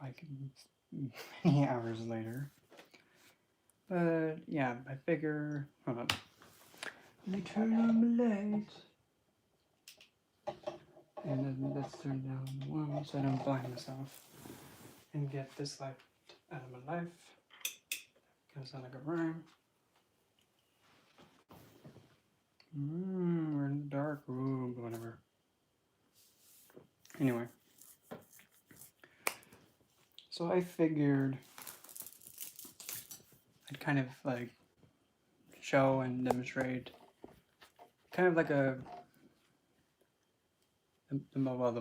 like many hours later. But yeah, I figure, hold on. Let me turn on the lights. And then let's turn down the one so I don't blind myself. And get this light out of my life. Gonna sound like a rhyme. We're in the dark. Ooh, whatever. Anyway. So I figured I'd kind of like show and demonstrate kind of like the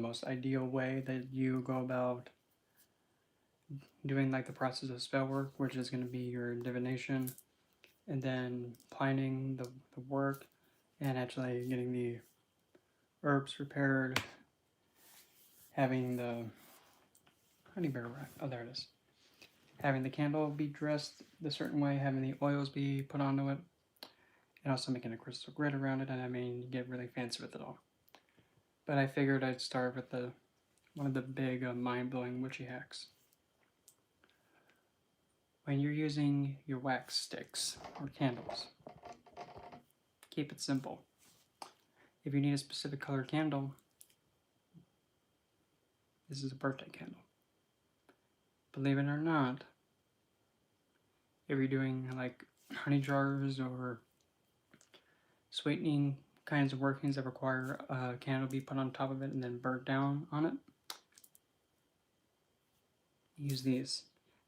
most ideal way that you go about doing like the process of spell work, which is going to be your divination, and then planning the work and actually getting the herbs prepared, having the honey bear rack. Oh, there it is. Having the candle be dressed a certain way, having the oils be put onto it, and also making a crystal grid around it. And I mean, you get really fancy with it all. But I figured I'd start with one of the big mind-blowing witchy hacks. When you're using your wax sticks or candles, keep it simple. If you need a specific color candle, this is a birthday candle. Believe it or not, if you're doing like honey jars or sweetening kinds of workings that require a candle be put on top of it and then burnt down on it, use these.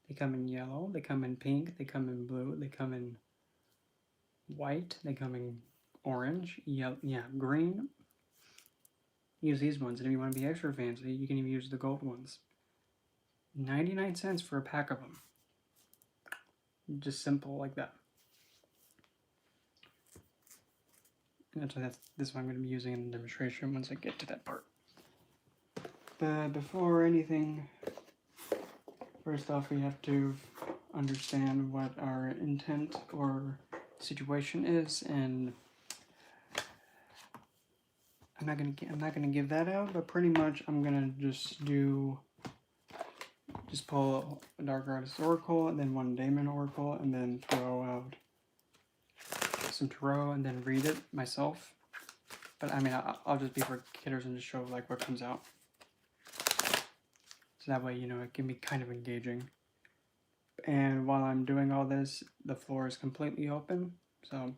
They come in yellow, they come in pink, they come in blue, they come in white, they come in orange, yellow, green. Use these ones, and if you want to be extra fancy, you can even use the gold ones. 99 cents for a pack of them. Just simple like that. And actually, this one I'm going to be using in the demonstration once I get to that part. But before anything, first off, we have to understand what our intent or situation is, and I'm not gonna give that out, but pretty much I'm gonna just pull a Dark Artist Oracle and then one Daemon Oracle and then throw out some tarot and then read it myself. But I mean, I'll just be for kidders and just show like what comes out. So that way, you know, it can be kind of engaging. And while I'm doing all this, the floor is completely open. So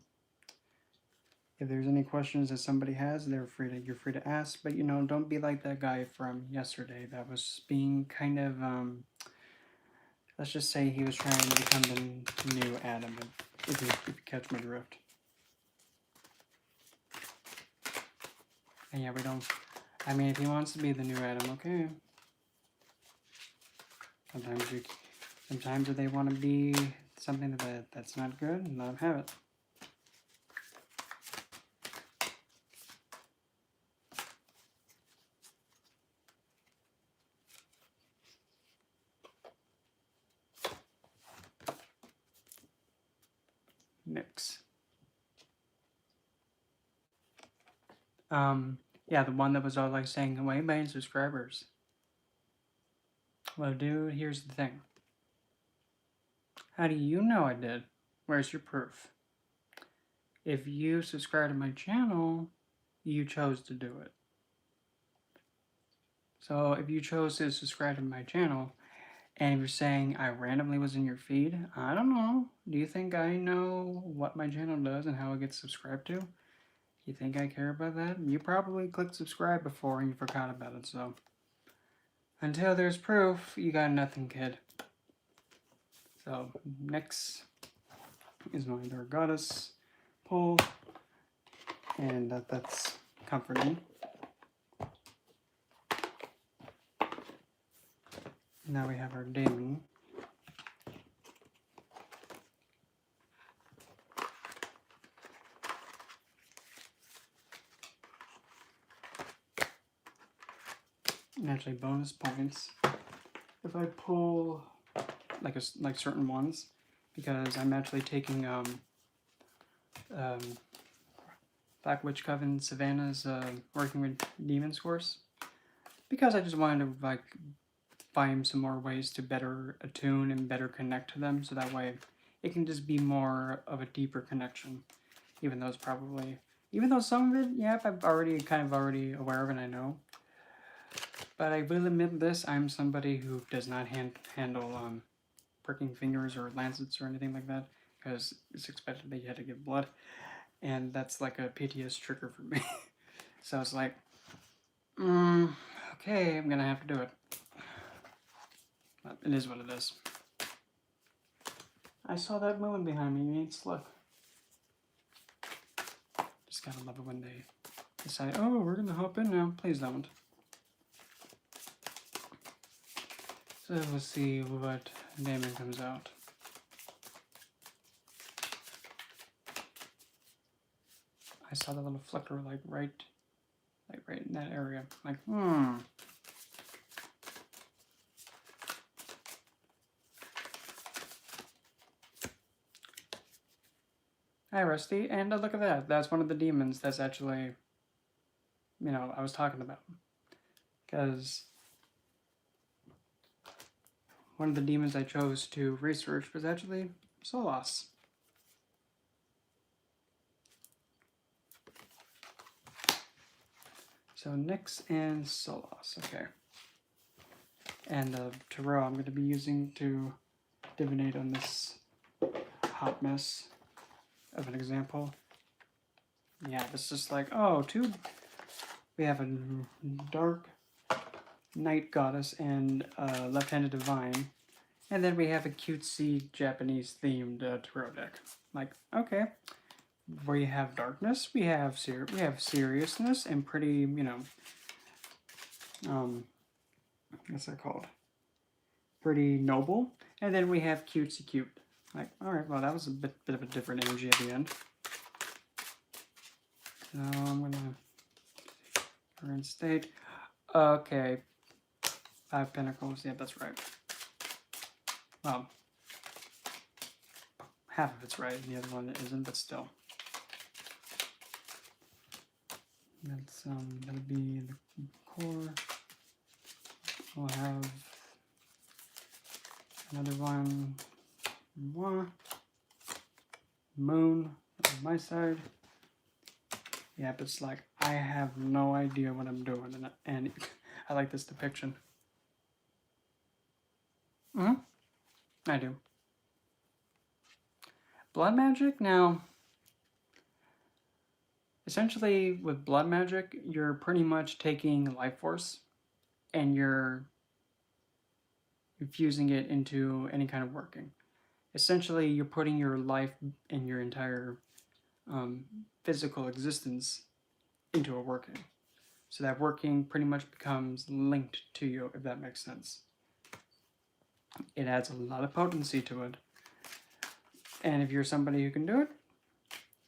if there's any questions that somebody has, you're free to ask. But you know, don't be like that guy from yesterday that was being kind of let's just say he was trying to become the new Adam, if you catch my drift. And yeah, we don't. I mean, if he wants to be the new Adam, okay. Sometimes if they want to be something that's not good, let them have it. Mix. Yeah, the one that was all like saying, "Why you buying subscribers?" Well, dude, here's the thing. How do you know I did? Where's your proof? If you subscribe to my channel, you chose to do it. So if you chose to subscribe to my channel, and you're saying I randomly was in your feed, I don't know. Do you think I know what my channel does and how it gets subscribed to? You think I care about that? You probably clicked subscribe before and you forgot about it, so. Until there's proof, you got nothing, kid. So, next is my Dark Goddess pull, and that's comforting. Now we have our Daemon. And actually bonus points if I pull like certain ones, because I'm actually taking Black Witch Coven Savannah's Working with Demons course, because I just wanted to like find some more ways to better attune and better connect to them, so that way it can just be more of a deeper connection. Even though some of it, yeah, I'm already aware of it, I know. But I will admit this, I'm somebody who does not handle pricking fingers or lancets or anything like that, because it's expected that you had to give blood, and that's like a PTS trigger for me. So it's like, okay, I'm gonna have to do it. But it is what it is. I saw that moving behind me, you ain't slick. Just gotta love it when they decide, oh, we're gonna hop in now. Please don't. So we'll see what Damon comes out. I saw the little flicker like right in that area. Like, Hi, Rusty. And look at that. That's one of the demons that's actually, I was talking about. Because one of the demons I chose to research was actually Solas. So Nyx and Solas, okay. And the tarot I'm going to be using to divinate on this hot mess of an example. Yeah, it's just like, oh, we have a dark night goddess and a left-handed divine, and then we have a cutesy Japanese themed tarot deck. Like, okay, we have darkness, we have seriousness, and pretty, what's that called? Pretty noble, and then we have cutesy cute. Like, all right, well, that was a bit of a different energy at the end. So I'm gonna current state. Okay, 5 Pentacles. Yeah, that's right. Well, half of it's right, and the other one isn't, but still. That's that'll be the core. We'll have another one. Moon on my side. Yep, it's like I have no idea what I'm doing, and I like this depiction. I do. Blood magic now. Essentially, with blood magic, you're pretty much taking life force and you're infusing it into any kind of working. Essentially, you're putting your life and your entire physical existence into a working. So that working pretty much becomes linked to you, if that makes sense. It adds a lot of potency to it. And if you're somebody who can do it,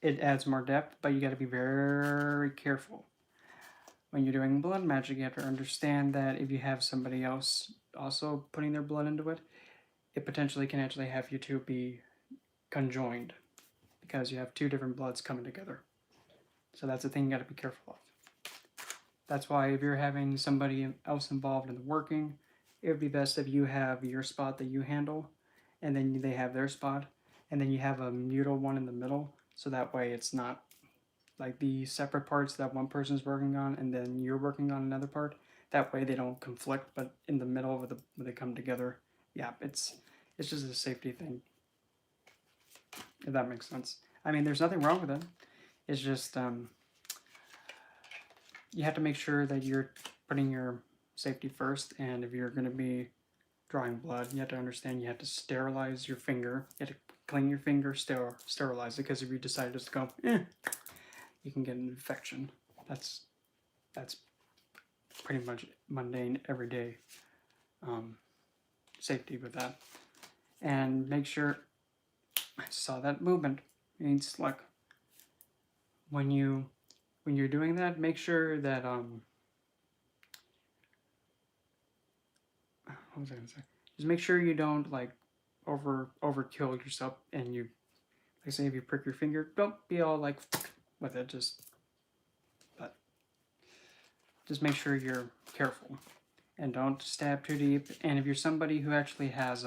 it adds more depth, but you got to be very careful. When you're doing blood magic, you have to understand that if you have somebody else also putting their blood into it, it potentially can actually have you two be conjoined because you have 2 different bloods coming together. So that's the thing you got to be careful of. That's why if you're having somebody else involved in the working, it would be best if you have your spot that you handle, and then they have their spot, and then you have a mutual one in the middle, so that way it's not like the separate parts that one person's working on and then you're working on another part. That way they don't conflict, but in the middle when they come together, yeah, it's just a safety thing. If that makes sense. I mean, there's nothing wrong with it. It's just you have to make sure that you're putting your safety first, and if you're going to be drawing blood, you have to understand you have to sterilize your finger. You have to clean your finger, sterilize it, because if you decide just to go, you can get an infection. That's pretty much mundane, everyday safety with that. And make sure, I saw that movement. It's like when you're doing that, make sure that what was I gonna say? Just make sure you don't like overkill yourself, and you, like, say if you prick your finger, don't be all like with it. But just make sure you're careful. and don't stab too deep. And if you're somebody who actually has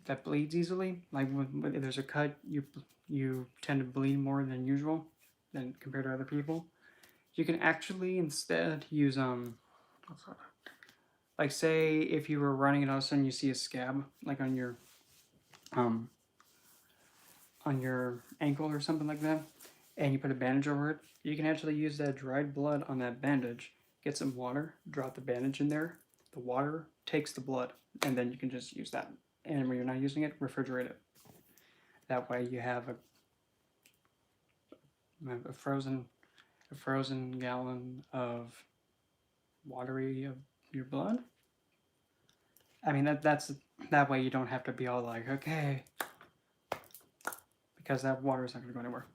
that bleeds easily, like when there's a cut, you tend to bleed more than usual, than compared to other people. You can actually instead use like say if you were running and all of a sudden you see a scab like um on your ankle or something like that, and you put a bandage over it, you can actually use that dried blood on that bandage, get some water, drop the bandage in there, the water takes the blood, and then you can just use that. And when you're not using it, refrigerate it. That way you have a frozen gallon of watery of your blood. I mean that's that way you don't have to be all like, okay, because that water is not going to go anywhere.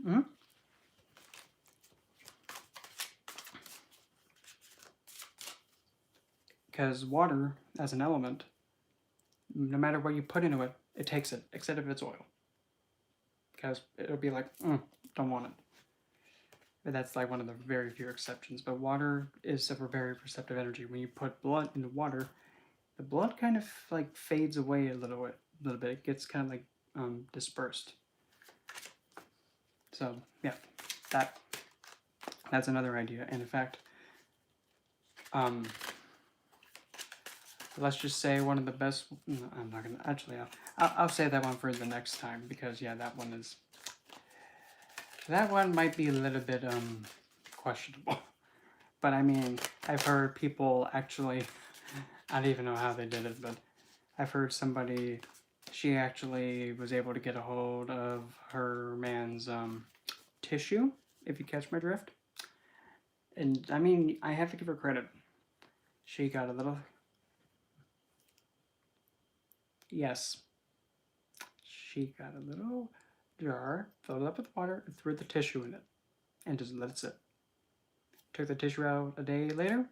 Mm-hmm. Because water, as an element, no matter what you put into it, it takes it, except if it's oil. Because it'll be like, don't want it. But that's like one of the very few exceptions. But water is a very receptive energy. When you put blood into water, the blood kind of like fades away a little bit. It gets kind of like dispersed. So yeah, that's another idea. And in fact, let's just say one of the best. No, I'm not gonna actually. I'll say that one for the next time because yeah, that one might be a little bit questionable. But I mean, I've heard people actually. I don't even know how they did it, but I've heard somebody. She actually was able to get a hold of her man's tissue, if you catch my drift. And I mean, I have to give her credit. She got a little. Yes. She got a little jar, filled it up with water, and threw the tissue in it, and just let it sit. Took the tissue out a day later,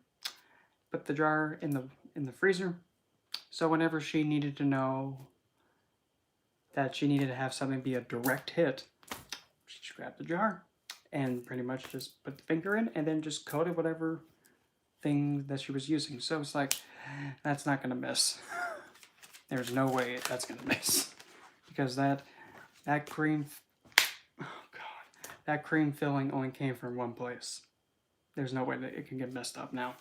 put the jar in the freezer. So whenever she needed to know that she needed to have something be a direct hit, she just grabbed the jar and pretty much just put the finger in and then just coated whatever thing that she was using. So it's like, that's not gonna miss. There's no way that's gonna miss. Because that cream, oh god, that cream filling only came from one place. There's no way that it can get messed up now.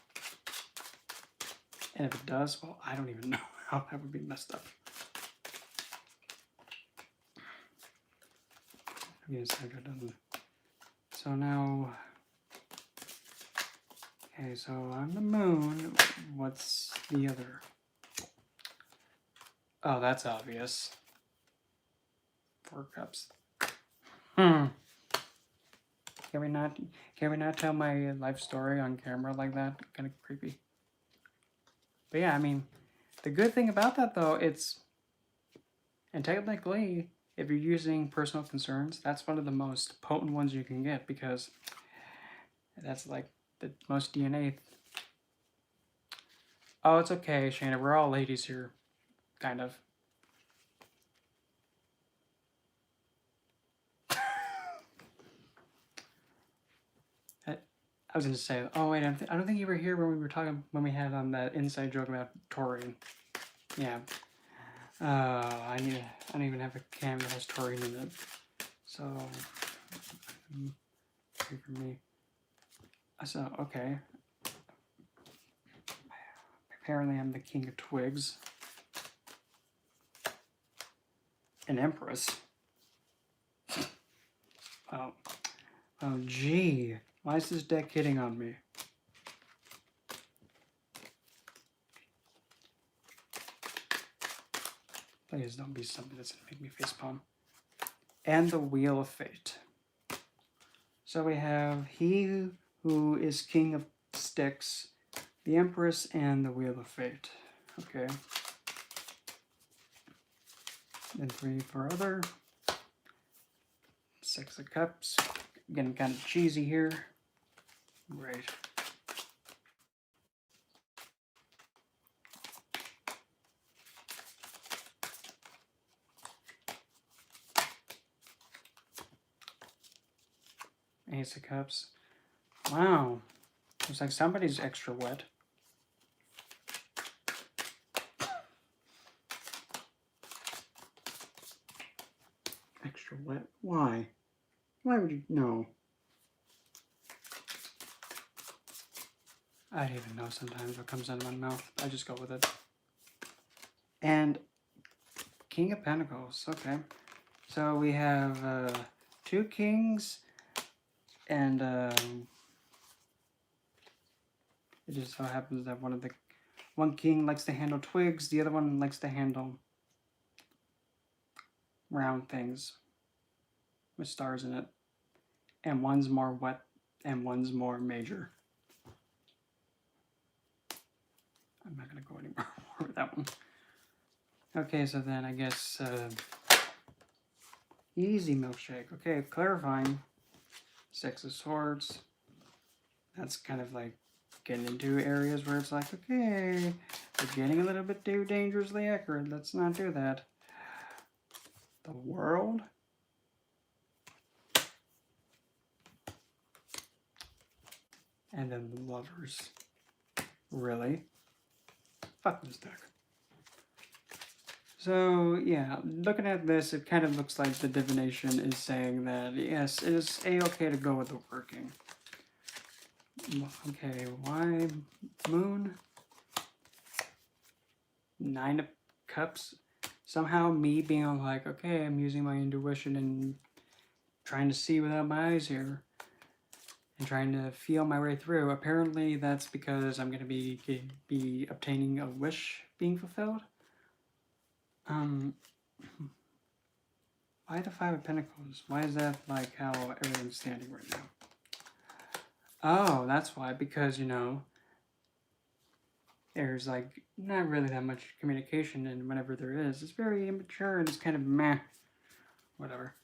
And if it does, well, I don't even know how that would be messed up. Yes, I got done. So now, okay, so on the moon, what's the other? Oh, that's obvious. 4 cups. Can we not tell my life story on camera like that? Kind of creepy. But yeah, I mean, the good thing about that though, and technically, if you're using personal concerns, that's one of the most potent ones you can get because that's like the most DNA. Oh, it's okay, Shayna. We're all ladies here, kind of. I was going to say, oh wait, I don't think you were here when we were talking, when we had that inside joke about taurine. Yeah. I don't even have a cam that has taurine in it. So, for me. So, okay. Apparently I'm the king of twigs. An empress. Oh. Oh, gee. Why is this deck hitting on me? Please don't be something that's going to make me facepalm. And the Wheel of Fate. So we have he who is king of sticks, the Empress, and the Wheel of Fate. Okay. Then 3 for other. 6 of Cups. Getting kind of cheesy here. Right. Ace of Cups. Wow. Looks like somebody's extra wet. Extra wet? Why? Why would you? No. I don't even know sometimes what comes out of my mouth. I just go with it. And King of Pentacles. Okay. So we have 2 kings and it just so happens that one king likes to handle twigs, the other one likes to handle round things with stars in it. And one's more wet and one's more major. I'm not going to go anymore with that one. Okay, so then I guess easy milkshake. Okay, clarifying. 6 of Swords. That's kind of like getting into areas where it's like, okay, we're getting a little bit too dangerously accurate. Let's not do that. The World. And then the Lovers. Really? Fuck this deck. So, yeah, looking at this, it kind of looks like the divination is saying that, yes, it is a-okay to go with the working. Okay, why Moon? 9 of Cups. Somehow me being like, okay, I'm using my intuition and trying to see without my eyes here. And trying to feel my way through. Apparently that's because I'm going to be obtaining a wish being fulfilled. Why the 5 of Pentacles? Why is that like how everything's standing right now? Oh, that's why. Because, you know, there's like not really that much communication, and whenever there is, it's very immature and it's kind of meh. Whatever.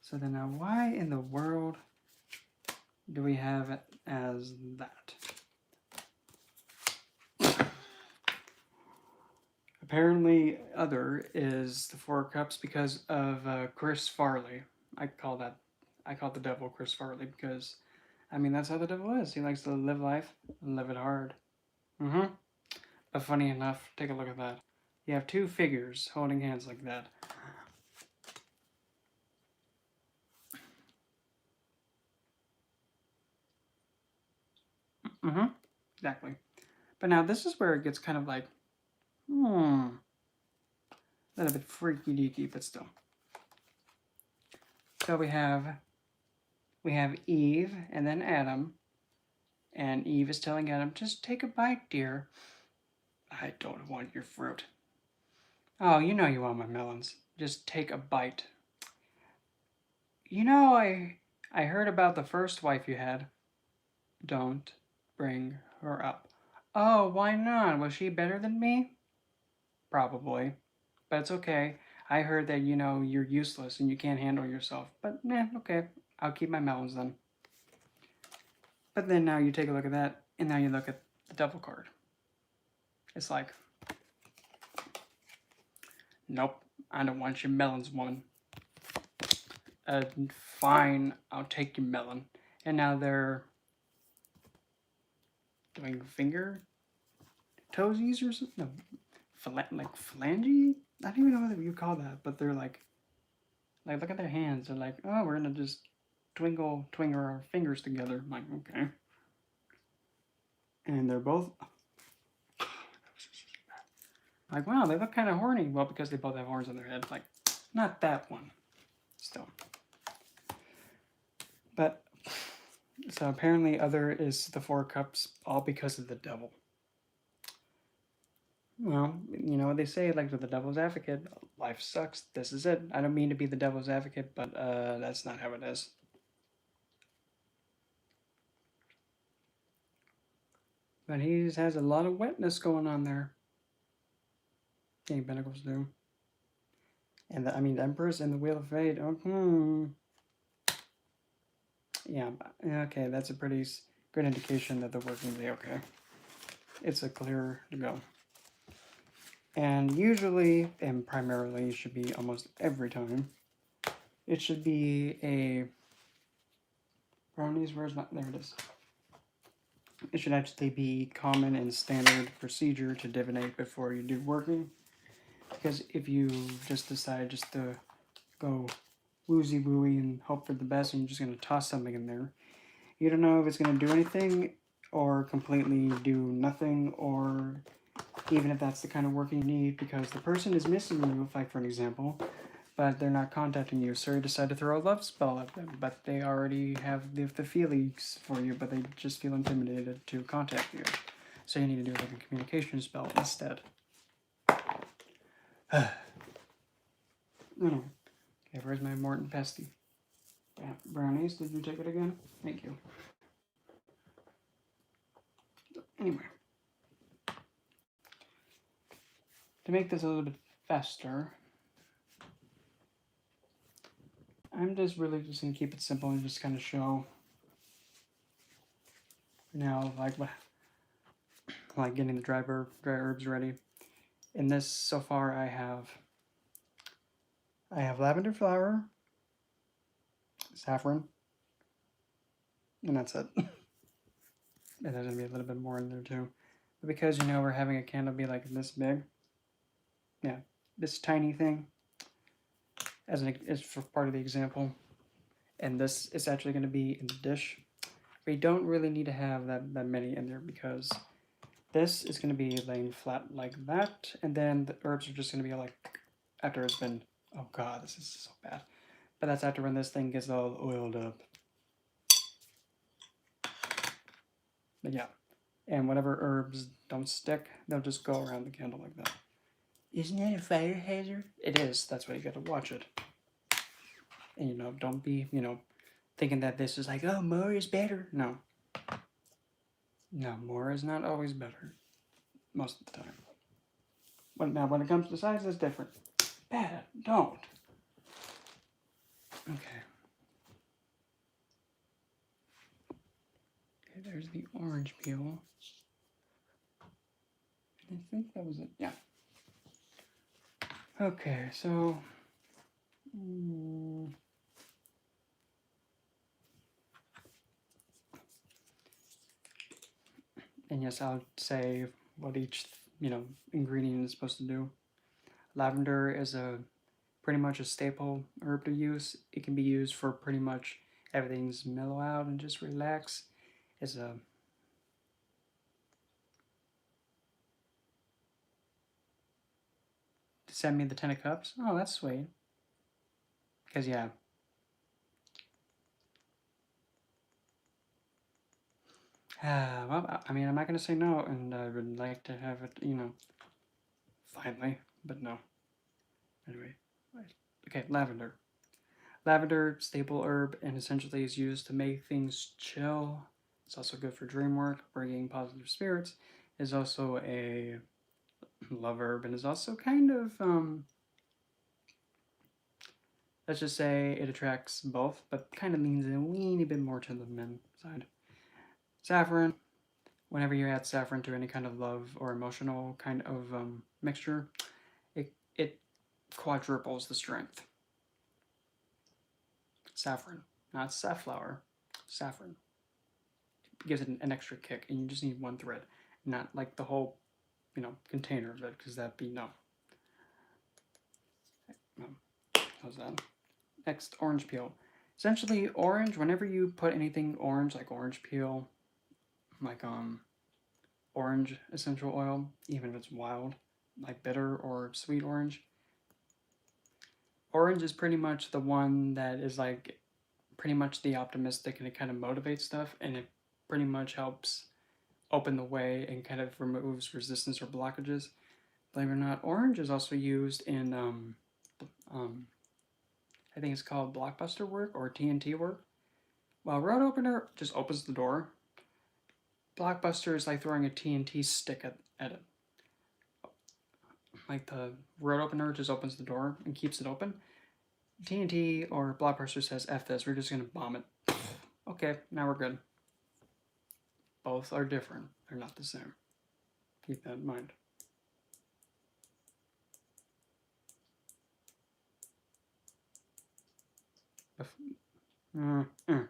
So then now, why in the world do we have it as that? Apparently, other is the 4 of Cups because of Chris Farley. I call the devil Chris Farley because, I mean, that's how the devil is. He likes to live life and live it hard. But funny enough, take a look at that. You have 2 figures holding hands like that. Exactly. But now this is where it gets kind of like, a little bit freaky deaky, but still. So we have Eve and then Adam. And Eve is telling Adam, just take a bite, dear. I don't want your fruit. Oh, you know you want my melons. Just take a bite. You know, I heard about the first wife you had. Don't bring her up. Oh, why not? Was she better than me? Probably. But it's okay. I heard that, you know, you're useless and you can't handle yourself. But, okay. I'll keep my melons then. But then now you take a look at that, and now you look at the devil card. It's like, nope, I don't want your melons, woman. Fine, I'll take your melon. And now they're doing finger toesies or something? No, like phalange? I don't even know what you call that, but they're like look at their hands. They're like, oh, we're gonna just twinger our fingers together. I'm like, okay. And they're both like, wow, they look kind of horny. Well, because they both have horns on their head. Like, not that one. Still. But, so apparently other is the 4 cups, all because of the devil. Well, you know what they say, like with the devil's advocate, life sucks, this is it. I don't mean to be the devil's advocate, but that's not how it is. But he just has a lot of wetness going on there. King of Pentacles do. And the Empress and the Wheel of Fate. Oh, Yeah, okay, that's a pretty good indication that they're working the okay. It's a clear to go. And usually, and primarily, should be almost every time, It should be a brownies. Where's my? There it is. It should actually be common and standard procedure to divinate before you do working. Because if you just decide just to go woozy wooey and hope for the best, and you're just gonna toss something in there, you don't know if it's gonna do anything or completely do nothing, or even if that's the kind of work you need, because the person is missing you, like for an example, but they're not contacting you, so you decide to throw a love spell at them, but they already have the feelings for you, but they just feel intimidated to contact you. So you need to do like a communication spell instead. Anyway, okay, where's my Morton Pesty? Brownies, did you take it again? Thank you. Anyway, to make this a little bit faster, I'm just really just gonna keep it simple and just kind of show now like getting the dry herbs ready. In this so far, I have lavender flower, saffron, and that's it. And there's gonna be a little bit more in there too, but because we're having a candle be like this big, yeah, this tiny thing, as for part of the example, and this is actually going to be in the dish. We don't really need to have that many in there, because this is going to be laying flat like that, and then the herbs are just going to be like after it's been, oh god, this is so bad, but that's after when this thing gets all oiled up. But yeah, and whatever herbs don't stick, they'll just go around the candle like that. Isn't that a fire hazard? It is. That's why you gotta watch it. And don't be thinking that this is like, oh, more is better. No, more is not always better most of the time. Now when it comes to size, it's different. Bad, don't. Okay, there's the orange peel. I think that was it. Yeah. Okay, so and yes, I'll say what each ingredient is supposed to do. Lavender is pretty much a staple herb to use. It can be used for pretty much everything's mellow out and just relax. It's a send me the 10 of cups. Oh, that's sweet. Because yeah. Well, I mean, I'm not going to say no, and I would like to have it, finally, but no. Anyway, okay, lavender. Lavender, staple herb, and essentially is used to make things chill. It's also good for dream work, bringing positive spirits. Is also a love herb, and is also kind of, let's just say it attracts both, but kind of leans a weeny bit more to the men side. Saffron. Whenever you add saffron to any kind of love or emotional kind of mixture, it quadruples the strength. Saffron, not safflower, saffron. It gives it an extra kick, and you just need one thread, not like the whole, container of it, because that'd be no. How's that? Next, orange peel. Essentially, orange. Whenever you put anything orange, like orange peel, like orange essential oil, even if it's wild, like bitter or sweet orange. Orange is pretty much the one that is like pretty much the optimistic, and it kind of motivates stuff, and it pretty much helps open the way and kind of removes resistance or blockages. Believe it or not, orange is also used in I think it's called blockbuster work or TNT work. While road opener just opens the door, blockbuster is like throwing a TNT stick at it. Like the road opener just opens the door and keeps it open. TNT or blockbuster says, F this, we're just gonna bomb it. Okay, now we're good. Both are different. They're not the same. Keep that in mind. Mm-mm.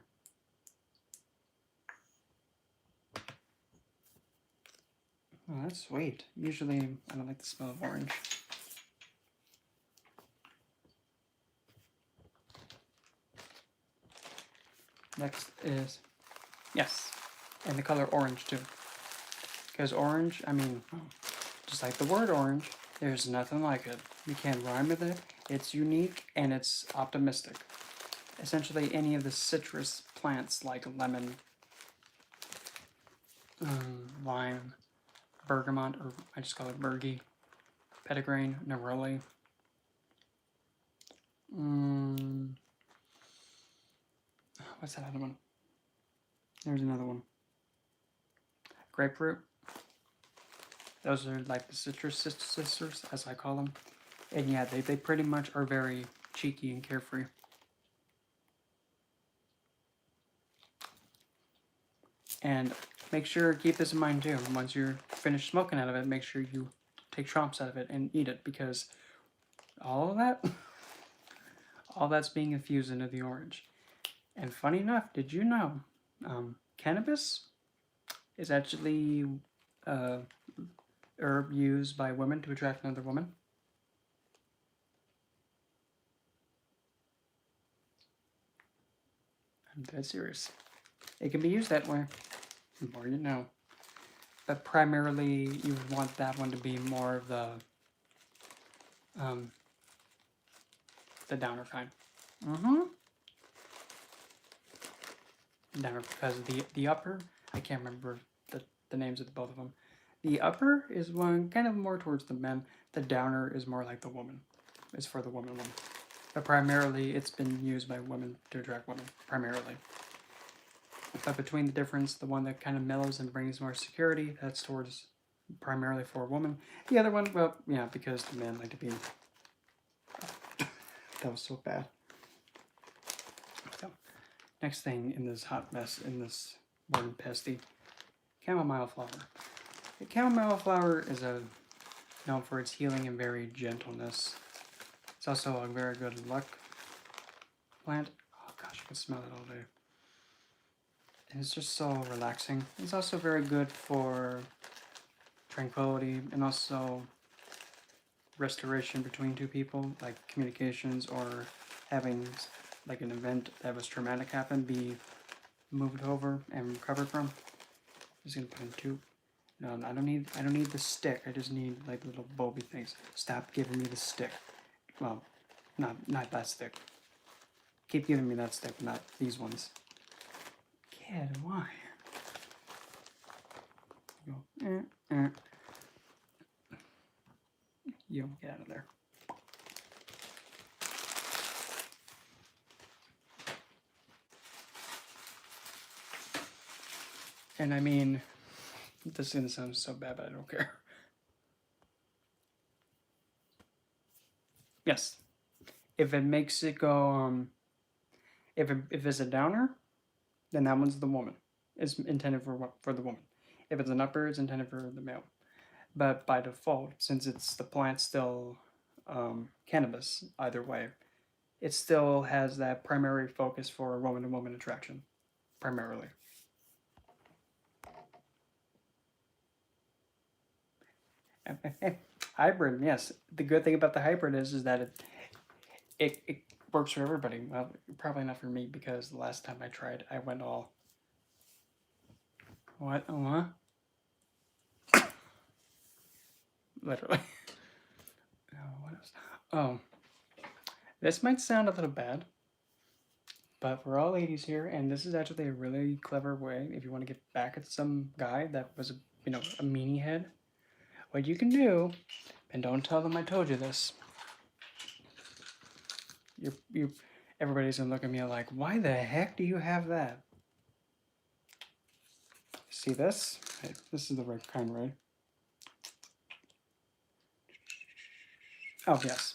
Oh, that's sweet. Usually, I don't like the smell of orange. Next is, yes, and the color orange too. Because orange, I mean, just like the word orange, there's nothing like it. You can't rhyme with it. It's unique and it's optimistic. Essentially, any of the citrus plants like lemon, lime, bergamot, or I just call it bergie, petitgrain, neroli. What's that other one? There's another one. Grapefruit. Those are like the citrus sisters, as I call them. And yeah, they pretty much are very cheeky and carefree. And make sure, keep this in mind too. Once you're finished smoking out of it, make sure you take chomps out of it and eat it, because all of that, all that's being infused into the orange. And funny enough, did you know cannabis is actually a herb used by women to attract another woman? I'm dead serious. It can be used that way. The more you know. But primarily, you would want that one to be more of the downer kind. Downer, because the upper, I can't remember the names of both of them. The upper is one kind of more towards the men. The downer is more like the woman. It's for the woman one. But primarily, it's been used by women to attract women, primarily. But between the difference, the one that kind of mellows and brings more security, that's towards primarily for a woman. The other one, well, yeah, because the men like to be... That was so bad. So, next thing in this hot mess, in this warm pesty, chamomile flower. The chamomile flower is known for its healing and very gentleness. It's also a very good luck plant. Oh gosh, I can smell it all day. And it's just so relaxing. It's also very good for tranquility and also restoration between two people, like communications or having like an event that was traumatic happen be moved over and recovered from. I'm just gonna put in two. No, I don't need the stick. I just need like little bulby things. Stop giving me the stick. Well, not that stick. Keep giving me that stick, not these ones. Kid, why? Go. You get out of there. And I mean, this is gonna sound so bad, but I don't care. Yes, if it makes it go, if it's a downer, then that one's the woman. It's intended for the woman. If it's an upper, it's intended for the male. But by default, since it's the plant still cannabis, either way, it still has that primary focus for woman-to-woman attraction, primarily. Hybrid, yes. The good thing about the hybrid is that it works for everybody. Well, probably not for me, because the last time I tried, I went all... What? What? Literally. What else? Oh. This might sound a little bad, but we're all ladies here, and this is actually a really clever way if you want to get back at some guy that was, a meanie head. What you can do, and don't tell them I told you this. Everybody's gonna look at me like, why the heck do you have that? See this? Hey, this is the right kind, right? Oh, yes.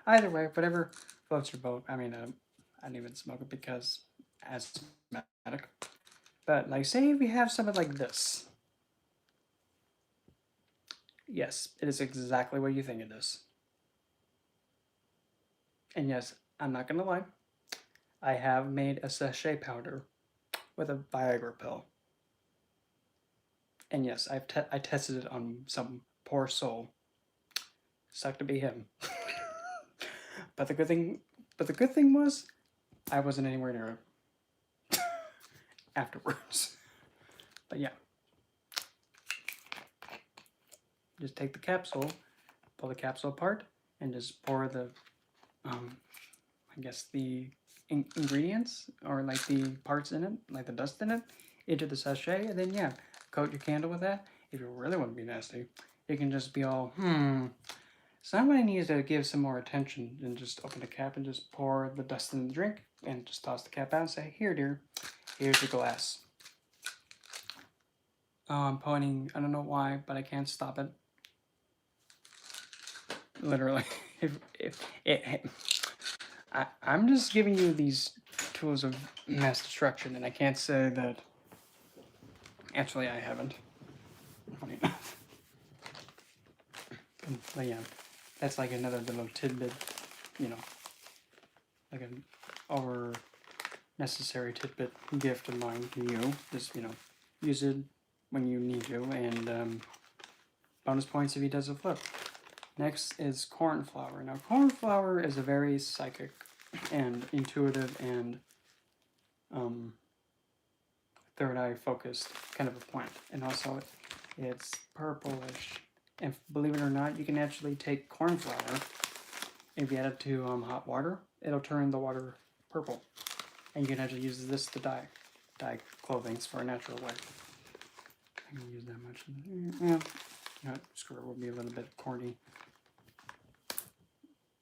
Either way, whatever floats your boat. I mean, I didn't even smoke it because asthmatic. But, like, say if you have something like this. Yes, it is exactly what you think it is. And yes, I'm not gonna lie. I have made a sachet powder with a Viagra pill. And yes, I tested it on some poor soul. Sucked to be him. but the good thing was, I wasn't anywhere near it afterwards. But yeah, just take the capsule, pull the capsule apart, and just pour the, I guess the ingredients or like the parts in it, like the dust in it, into the sachet, and then yeah, coat your candle with that. If you really want to be nasty, you can just be all, somebody needs to give some more attention and just open the cap and just pour the dust in the drink and just toss the cap out and say, here, dear, here's your glass. Oh, I'm pointing, I don't know why, but I can't stop it. Literally. I'm just giving you these tools of mass destruction, and I can't say that. Actually, I haven't. Funny enough. But yeah, that's like another little tidbit, you know, like an over necessary tidbit gift of mine to you. Just, you know, use it when you need to, and bonus points if he does a flip. Next is corn flour. Now, corn flour is a very psychic and intuitive and third eye focused kind of a plant, and also it's purplish. And believe it or not, you can actually take corn flour. If you add it to hot water, it'll turn the water purple, and you can actually use this to dye clothing for a natural way. I can use that much. Yeah, no, screw it. Will be a little bit corny.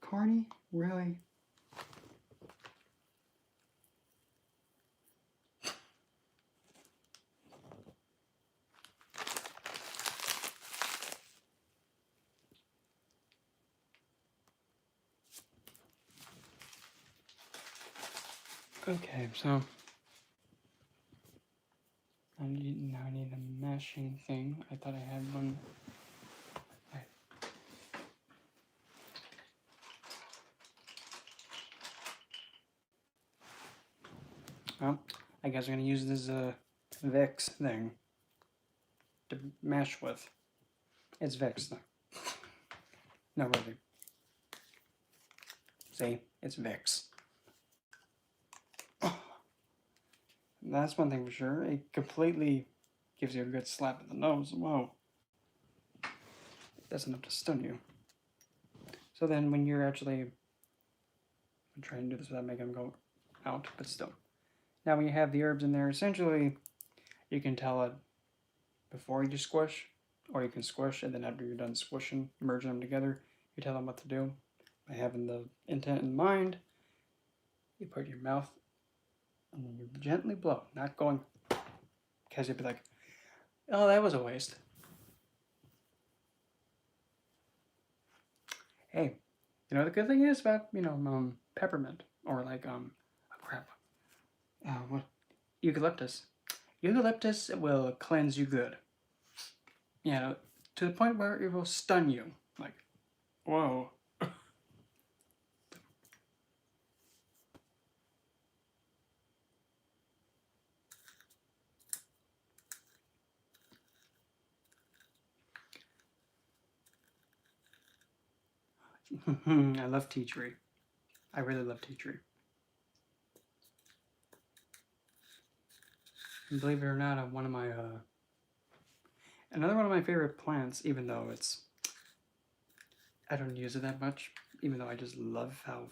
Corny, really? Okay, so now I need a mashing thing. I thought I had one. Well, I guess I'm gonna use this Vicks thing to mash with. It's Vicks though. No, really. See, it's Vicks. That's one thing for sure. It completely gives you a good slap in the nose. Whoa. That's enough to stun you. So then when you're actually, I'm trying to do this without making them go out, but still. Now when you have the herbs in there, essentially you can tell it before you squish, or you can squish, and then after you're done squishing, merging them together, you tell them what to do. By having the intent in mind, you put your mouth, and then you gently blow, not going, because you'd be like, oh, that was a waste. Hey, you know the good thing is about, peppermint, or like, what? Eucalyptus. Eucalyptus will cleanse you good. You know, to the point where it will stun you. Like, whoa. I love tea tree. I really love tea tree. And believe it or not, one of my another one of my favorite plants, even though I don't use it that much, even though I just love how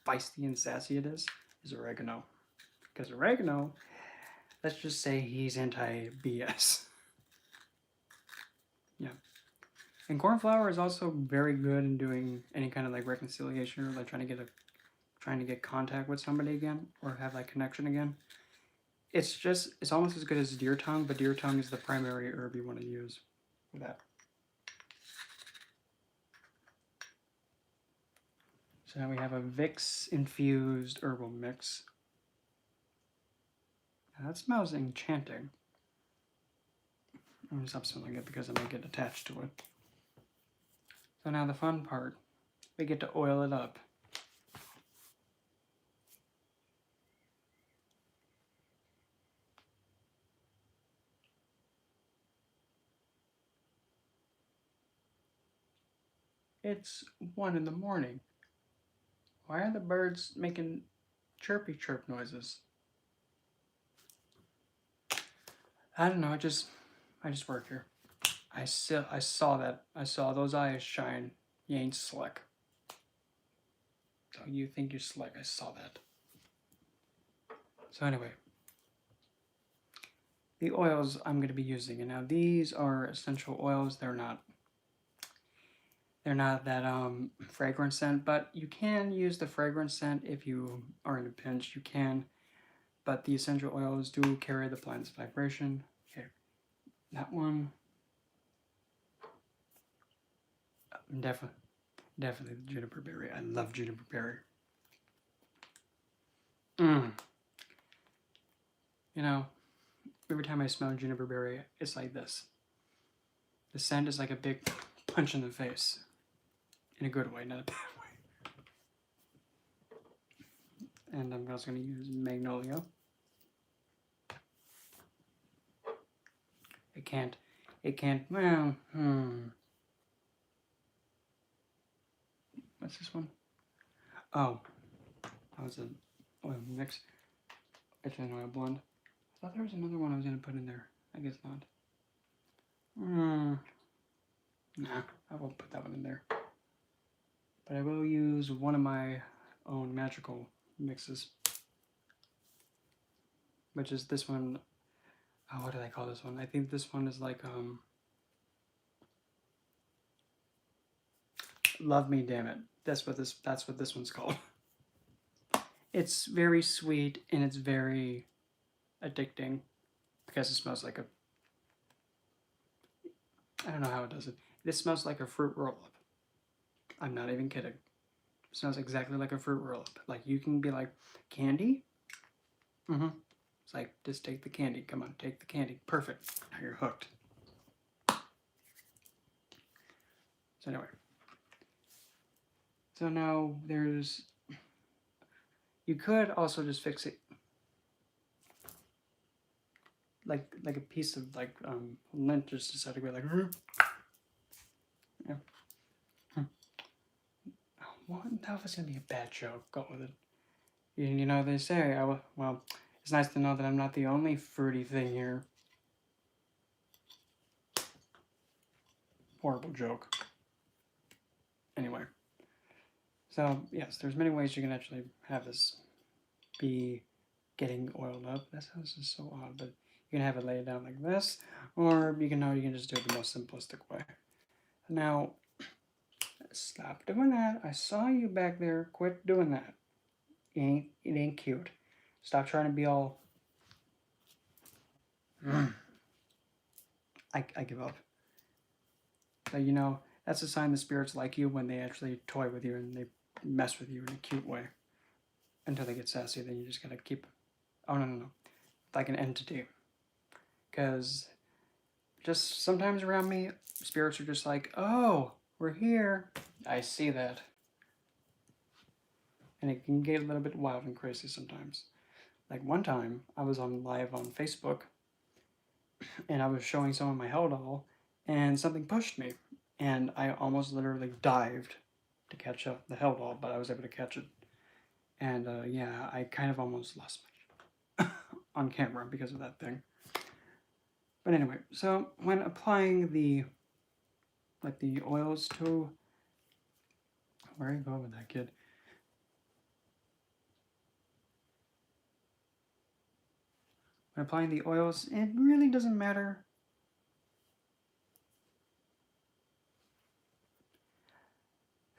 feisty and sassy it is oregano. Because oregano, let's just say he's anti-BS. Yeah. And corn flour is also very good in doing any kind of like reconciliation, or like trying to get contact with somebody again, or have like connection again. It's almost as good as deer tongue, but deer tongue is the primary herb you want to use for that. So now we have a Vicks infused herbal mix. Now that smells enchanting. I'm gonna stop smelling it because I might get attached to it. So now the fun part, we get to oil it up. It's 1 in the morning. Why are the birds making chirpy chirp noises? I don't know. I just work here. I saw that. I saw those eyes shine. You ain't slick. So you think you're slick? I saw that. So anyway, the oils I'm going to be using, and now these are essential oils. They're not that fragrance scent, but you can use the fragrance scent if you are in a pinch. You can, but the essential oils do carry the plant's vibration. Okay, that one. Definitely the juniper berry. I love juniper berry. You know, every time I smell juniper berry, it's like this. The scent is like a big punch in the face. In a good way, not a bad way. And I'm also going to use magnolia. Well, what's this one? Oh, that was an oil mix. It's an oil blend. I thought there was another one I was going to put in there. I guess not. Nah, I won't put that one in there. But I will use one of my own magical mixes, which is this one. Oh, what did I call this one? I think this one is like Love Me Damn It. That's what this one's called. It's very sweet and it's very addicting because it smells like I don't know how it does it. This smells like a fruit roll-up. I'm not even kidding. It smells exactly like a fruit roll-up. Like you can be like, candy? It's like, just take the candy. Come on, take the candy. Perfect. Now you're hooked. So anyway. So now there's, you could also just fix it like a piece of like lint just decided to go like, yeah. Well, that was gonna be a bad joke. Go with it. You know they say, well, it's nice to know that I'm not the only fruity thing here. Horrible joke. Anyway, so yes, there's many ways you can actually have this be getting oiled up. That sounds just so odd, but you can have it laid down like this, or you can just do it the most simplistic way. Now, stop doing that. I saw you back there. Quit doing that. It ain't cute. Stop trying to be all. I give up. But you know, that's a sign the spirits like you when they actually toy with you and they mess with you in a cute way. Until they get sassy, then you just gotta keep. Oh, no. Like an entity. Because just sometimes around me, spirits are just like, oh, we're here. I see that. And it can get a little bit wild and crazy sometimes. Like one time, I was on live on Facebook, and I was showing someone my hell doll, and something pushed me, and I almost literally dived to catch up the hell doll, but I was able to catch it. And yeah, I kind of almost lost my shit on camera because of that thing. But anyway, so when applying the oils to, where are you going with that, kid? When applying the oils, it really doesn't matter.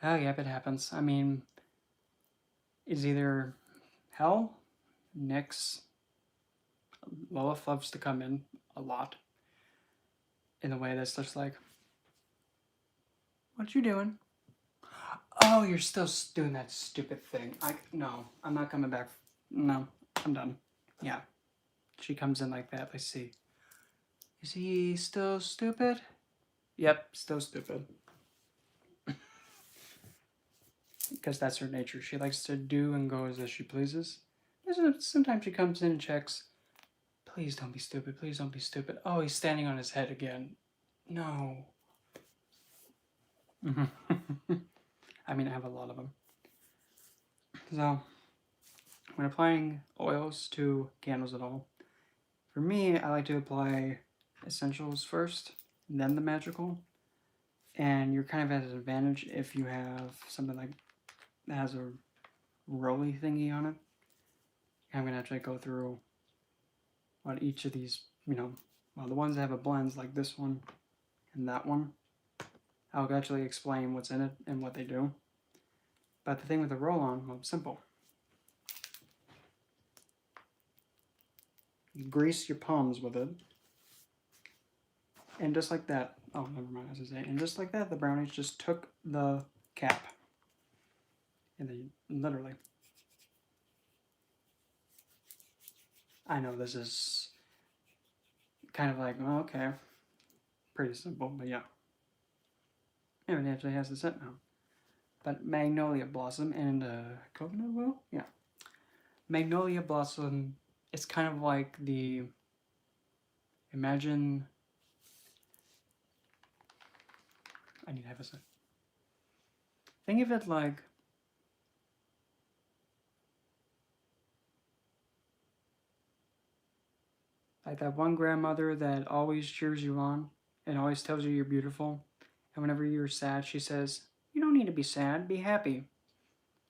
Oh, yep, it happens. I mean, it's either hell, Nyx, Lilith loves to come in a lot in a way that's just like, what you doing? Oh, you're still doing that stupid thing. No, I'm not coming back. No, I'm done. Yeah. She comes in like that, I see. Is he still stupid? Yep, still stupid. Because that's her nature. She likes to do and go as she pleases. Sometimes she comes in and checks. Please don't be stupid. Please don't be stupid. Oh, he's standing on his head again. No. I mean, I have a lot of them. So, when applying oils to candles at all, for me, I like to apply essentials first, then the magical. And you're kind of at an advantage if you have something like that has a rolly thingy on it. I'm going to actually go through what each of these, well, the ones that have a blends like this one and that one. I'll actually explain what's in it and what they do. But the thing with the roll-on, well, it's simple. You grease your palms with it. And just like that, oh, never mind, as I say, and just like that, the brownies just took the cap. And then literally. I know this is kind of like, well, okay, pretty simple, but yeah. And it actually has the scent now. But Magnolia Blossom and coconut oil? Yeah. Magnolia Blossom, it's kind of like the, imagine, I need to have a sec. Think of it like that one grandmother that always cheers you on and always tells you you're beautiful. And whenever you're sad, she says, you don't need to be sad, be happy.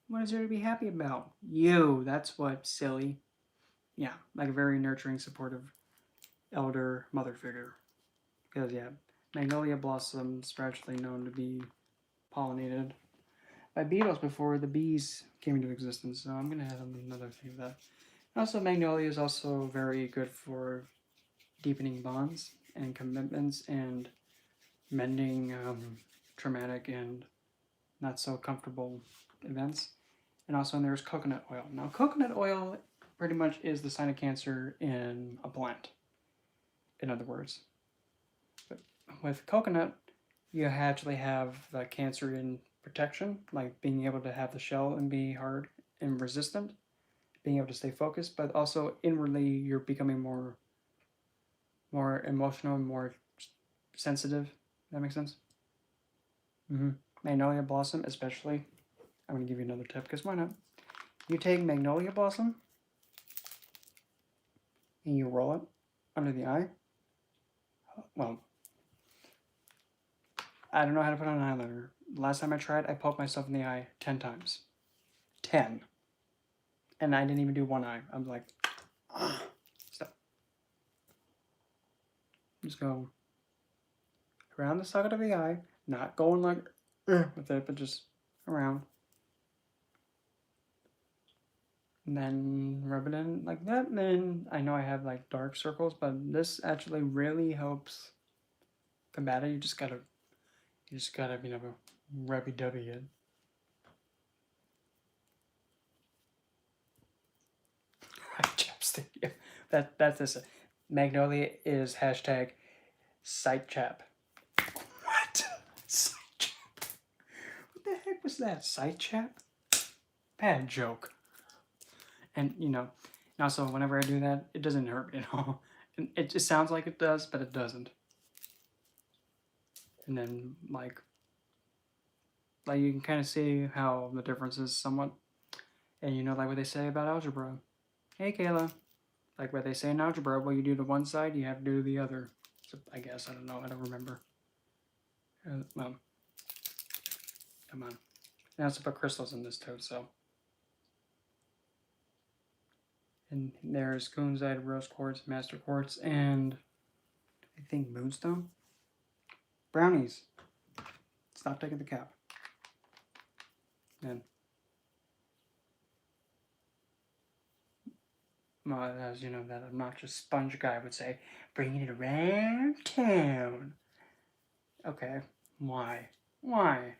What is there to be happy about? You, that's what, silly. Yeah, like a very nurturing, supportive elder mother figure. Because, yeah, Magnolia blossom spiritually known to be pollinated by beetles before the bees came into existence. So I'm going to add another thing of that. Also, Magnolia is also very good for deepening bonds and commitments and mending traumatic and not so comfortable events. And also there's coconut oil. Now coconut oil pretty much is the sign of Cancer in a plant, in other words. But with coconut, you actually have the Cancer in protection, like being able to have the shell and be hard and resistant, being able to stay focused, but also inwardly you're becoming more emotional, more sensitive. That makes sense? Magnolia blossom, especially. I'm going to give you another tip, because why not? You take magnolia blossom and you roll it under the eye. Well, I don't know how to put on an eyeliner. Last time I tried, I poked myself in the eye 10 times. 10. And I didn't even do one eye. I'm like, stop. Just go around the socket of the eye, not going like with it, but just around. And then rub it in like that. And then I know I have like dark circles, but this actually really helps combat it. You just gotta, rubby-dubby it. Chapstick. Yeah, that's this. Magnolia is hashtag sight chap. What? Sight chap? What the heck was that? Sight chap? Bad joke. And and also whenever I do that, it doesn't hurt at all. And it just sounds like it does, but it doesn't. And then like you can kind of see how the difference is somewhat. And like what they say about algebra. Hey Kayla, like what they say in algebra, what you do to one side, you have to do to the other. So I guess, I don't know, I don't remember. Well, come on. Now it's about crystals in this too, so. And there's Kunzite, Rose Quartz, Master Quartz, and I think Moonstone. Brownies. Stop taking the cap. And well, as you know, that obnoxious sponge guy would say, bringing it around town. Okay, why? Why?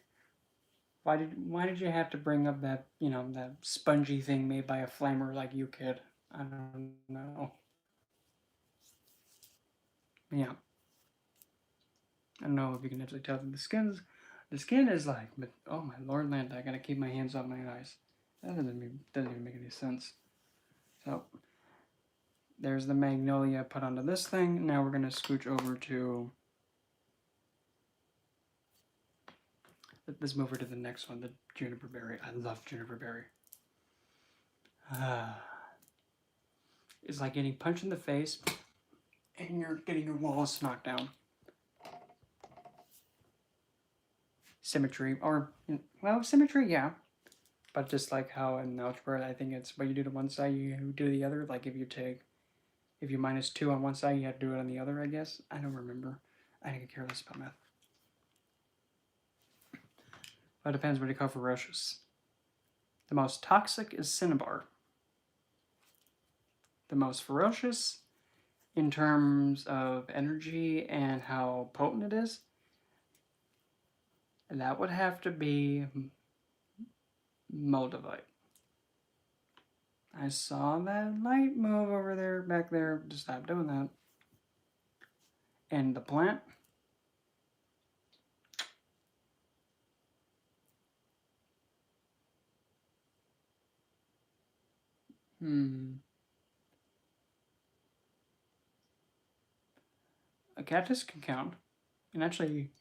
Why did you have to bring up that, that spongy thing made by a flamer like you, kid? I don't know. Yeah. I don't know if you can actually tell that the skin is like, but oh my lord land, I gotta keep my hands off my eyes. That doesn't even make any sense. So there's the magnolia put onto this thing. Now we're gonna scooch over to Let's move over to the next one, the juniper berry. I love juniper berry. It's like getting punched in the face and you're getting your walls knocked down. Symmetry, or, well, symmetry, yeah. But just like how in algebra, I think it's what you do to one side, you do the other. Like if you -2 on one side, you have to do it on the other, I guess. I don't remember. I think I care less about math. But it depends what you call ferocious. The most toxic is cinnabar. The most ferocious in terms of energy and how potent it is, and that would have to be Moldavite. I saw that light move over there, back there. Just stop doing that. And the plant. A cactus can count. And actually,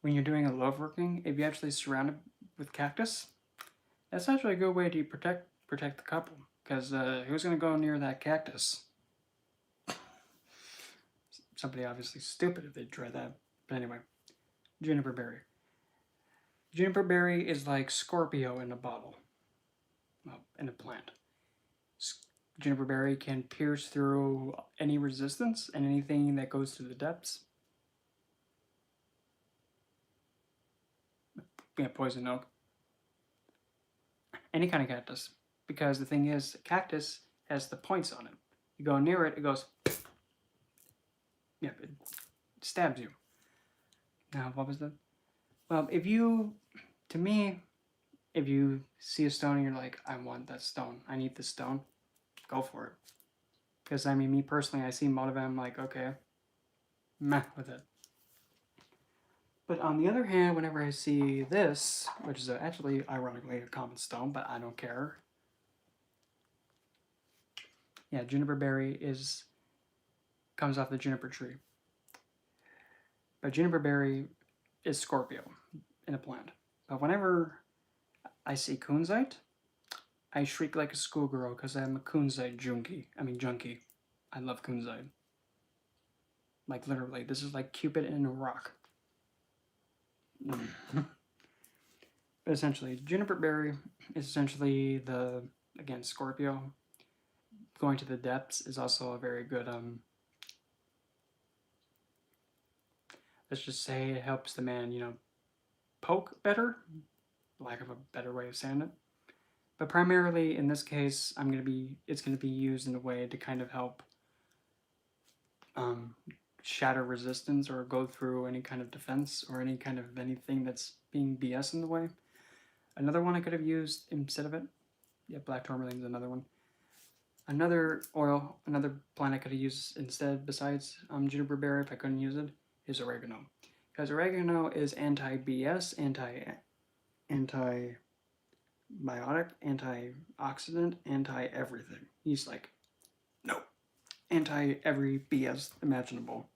when you're doing a love working, if you actually surround it with cactus, that's actually a good way to protect the couple. Because who's going to go near that cactus? Somebody obviously stupid if they try that. But anyway, juniper berry. Juniper berry is like Scorpio in a bottle. Well, in a plant. Juniper berry can pierce through any resistance and anything that goes to the depths. Yeah, poison oak. Any kind of cactus. Because the thing is, cactus has the points on it. You go near it, it goes... Yep, it stabs you. Now, what was that? Well, if you see a stone and you're like, I want that stone, I need this stone, go for it. Because, I mean, me personally, I see most of them, I'm like, okay, meh with it. But on the other hand, whenever I see this, which is actually, ironically, a common stone, but I don't care. Yeah, juniper berry comes off the juniper tree. But juniper berry is Scorpio in a plant. But whenever I see kunzite, I shriek like a schoolgirl because I'm a kunzite junkie. I love kunzite. Like literally, this is like Cupid in a rock. But essentially, juniper berry is essentially again, Scorpio. Going to the depths is also a very good, let's just say it helps the man, poke better, lack of a better way of saying it. But primarily, in this case, it's going to be used in a way to kind of help shatter resistance or go through any kind of defense or any kind of anything that's being BS in the way. Another one I could have used instead of it, yeah, black tourmaline is another one. Another plant I could have used instead besides juniper berry if I couldn't use it is oregano. Because oregano is anti-BS, antibiotic, antioxidant, anti-everything. He's like, no, anti-every BS imaginable.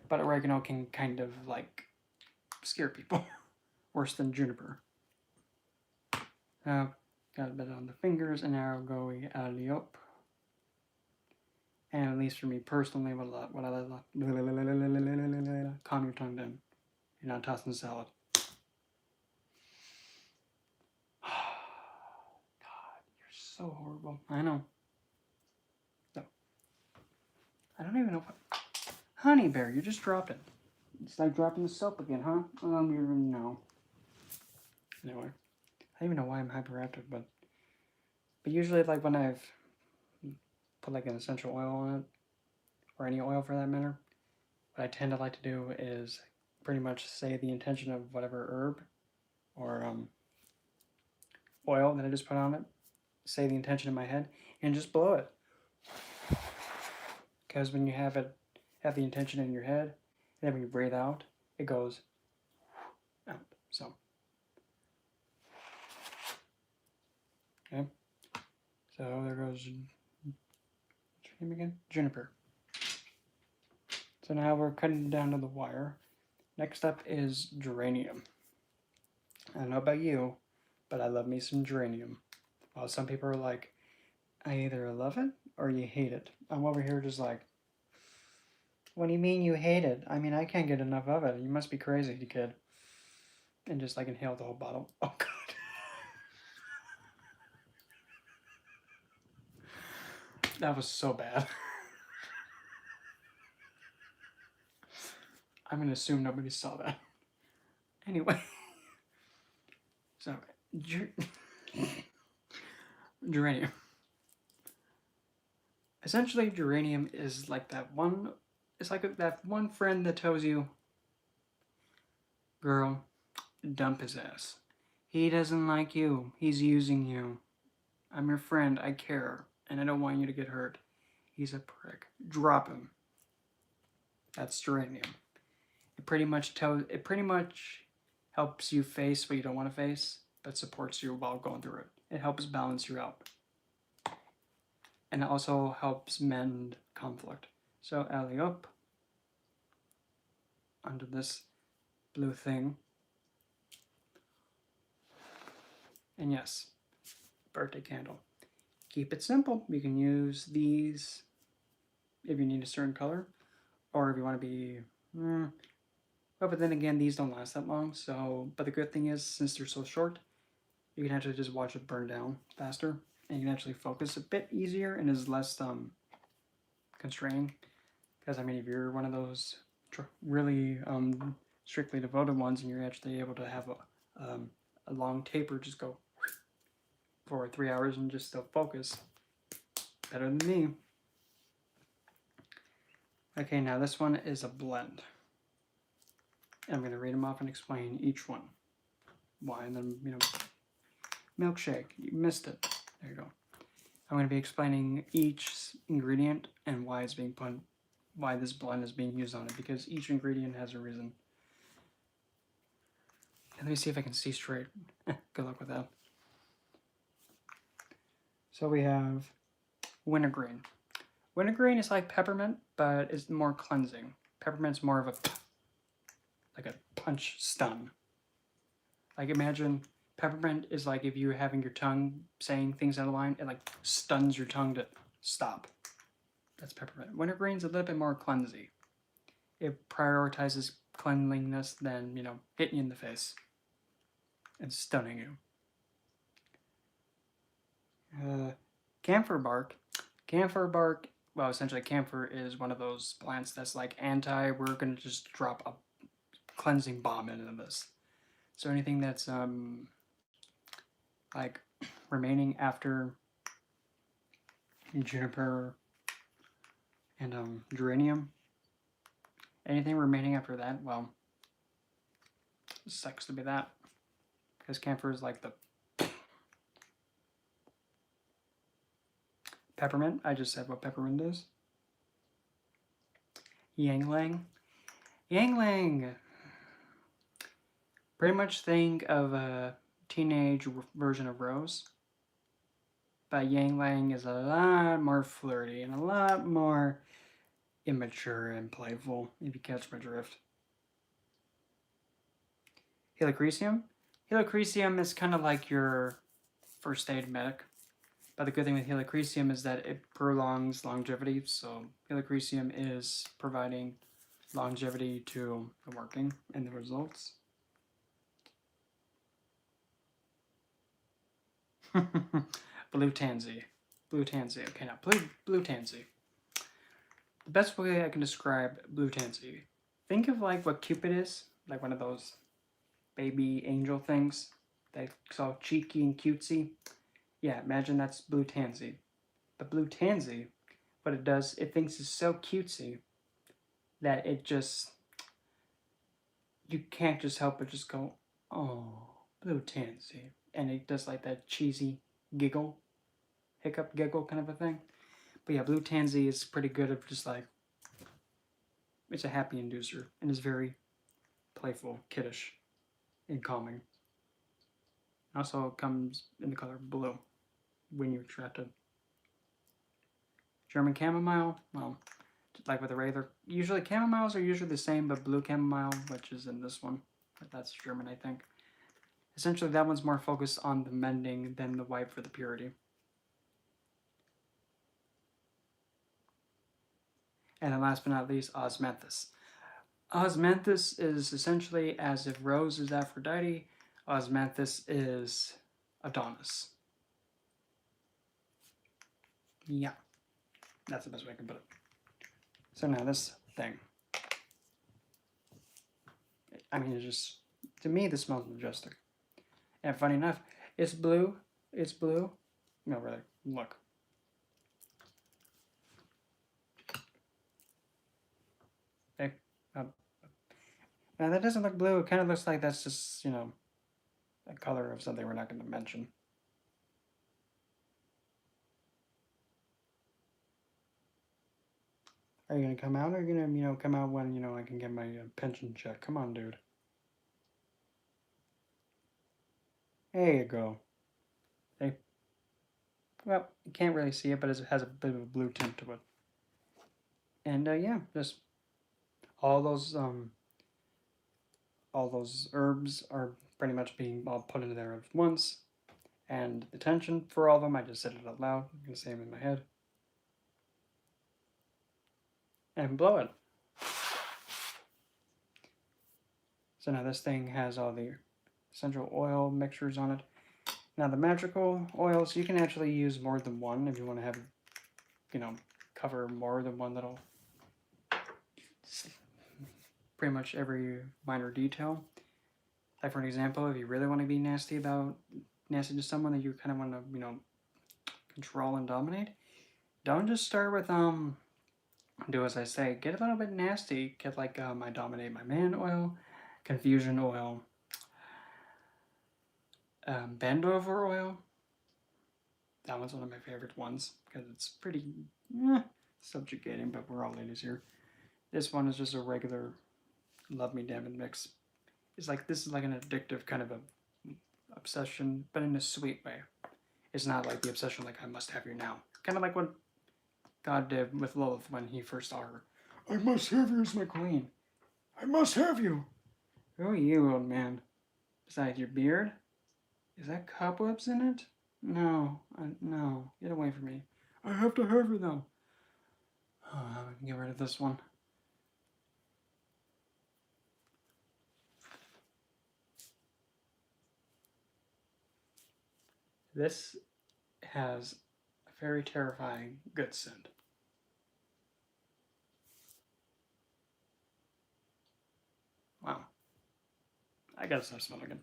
But oregano can kind of like scare people. Worse than juniper. Got a bit on the fingers, and now go alley up. And at least for me personally, what I love, calm your tongue down. You're not tossing the salad. God, you're so horrible. I know. So, I don't even know what... Honey bear, you just dropped it. It's like dropping the soap again, huh? No. Anyway, I don't even know why I'm hyperactive, but usually, like when I've put like an essential oil on it, or any oil for that matter, what I tend to like to do is pretty much say the intention of whatever herb or oil that I just put on it, say the intention in my head, and just blow it. Because when you have the intention in your head, and then when you breathe out, it goes out. So, okay. So there goes, what's your name again? Juniper. So now we're cutting down to the wire. Next up is geranium. I don't know about you, but I love me some geranium. While some people are like, I either love it or you hate it. I'm over here just like, what do you mean you hate it? I mean, I can't get enough of it. You must be crazy, you kid. And just like inhale the whole bottle. Oh, God. That was so bad. I'm going to assume nobody saw that. Anyway. So, geranium. Essentially, geranium is like that one. It's like that one friend that tells you, girl, dump his ass. He doesn't like you. He's using you. I'm your friend. I care. And I don't want you to get hurt. He's a prick. Drop him. That's geranium. It pretty much helps you face what you don't want to face, but supports you while going through it. It helps balance you out. And it also helps mend conflict. So alley up under this blue thing. And yes, birthday candle. Keep it simple. You can use these if you need a certain color, or if you want to be, but then again, these don't last that long. So, but the good thing is, since they're so short, you can actually just watch it burn down faster, and you can actually focus a bit easier and is less constraining. Because I mean, if you're one of those really strictly devoted ones, and you're actually able to have a long taper, just go for 3 hours and just still focus. Better than me. Okay, now this one is a blend. I'm going to read them off and explain each one. Why, and then, milkshake. You missed it. There you go. I'm going to be explaining each ingredient and why it's being put, why this blend is being used on it, because each ingredient has a reason. Let me see if I can see straight. Good luck with that. So we have wintergreen. Wintergreen is like peppermint, but it's more cleansing. Peppermint's more of a punch stun. Like imagine peppermint is like if you're having your tongue saying things out of line, it like stuns your tongue to stop. That's peppermint. Wintergreen's a little bit more cleansy. It prioritizes cleanliness than, hitting you in the face and stunning you. Camphor bark. Camphor bark, well, essentially camphor is one of those plants that's like we're going to just drop a cleansing bomb into this. So anything that's like remaining after juniper and geranium, anything remaining after that, well, it sucks to be that, because camphor is like the peppermint. I just said what peppermint is. Yanglang. Yanglang. Pretty much think of a teenage version of Rose. But Yanglang is a lot more flirty and a lot more immature and playful, if you catch my drift. Helichrysum. Helichrysum is kind of like your first aid medic. But the good thing with Helichrysum is that it prolongs longevity. So Helichrysum is providing longevity to the working and the results. Blue tansy. Blue tansy. Okay, now blue tansy. The best way I can describe blue tansy. Think of like what Cupid is, like one of those baby angel things that's all cheeky and cutesy. Yeah, imagine that's blue tansy. But blue tansy, what it does, it thinks it's so cutesy that it just, you can't just help but just go, oh, blue tansy. And it does like that cheesy giggle, hiccup giggle kind of a thing. But yeah, blue tansy is pretty good at just like, it's a happy inducer and is very playful, kiddish, and calming. Also comes in the color blue when you're attracted. German chamomile, well, like with the regular, usually chamomiles are usually the same, but blue chamomile, which is in this one, but that's German, I think, Essentially, that one's more focused on the mending than the white for the purity. And then last but not least, Osmanthus. Osmanthus is essentially as if Rose is Aphrodite, Osmanthus is Adonis. Yeah, that's the best way I can put it. So now this thing. I mean, it's just, to me, this smells majestic. And funny enough, it's blue. It's blue. No, really, look. Okay. Now that doesn't look blue. It kind of looks like that's just, you know, a color of something we're not going to mention. Are you going to come out, or are you going to, you know, come out when, you know, I can get my pension check? Come on, dude. There you go. Okay. Well, you can't really see it, but it has a bit of a blue tint to it. And yeah, just all those herbs are pretty much being all put into there at once. And the tension for all of them, I just said it out loud. I'm gonna say them in my head. And blow it. So now this thing has all the essential oil mixtures on it. Now the magical oils, you can actually use more than one if you want to have, you know, cover more than one little, pretty much every minor detail. Like for an example, if you really want to be nasty to someone that you kind of want to, you know, control and dominate, don't just start with do as I say. Get a little bit nasty. Get like I dominate my man oil, confusion oil, bend over oil. That one's one of my favorite ones because it's pretty subjugating, but we're all ladies here. This one is just a regular love me damn it mix. It's like, this is like an addictive kind of a obsession, but in a sweet way. It's not like the obsession like I must have you now. Kind of like what God did with Lilith when he first saw her. I must have you as my queen. I must have you. Who are you, old man? Besides your beard? Is that cobwebs in it? No, no. Get away from me. I have to have her though. Oh, I can get rid of this one. This has a very terrifying good scent. Wow. I gotta stop smelling it.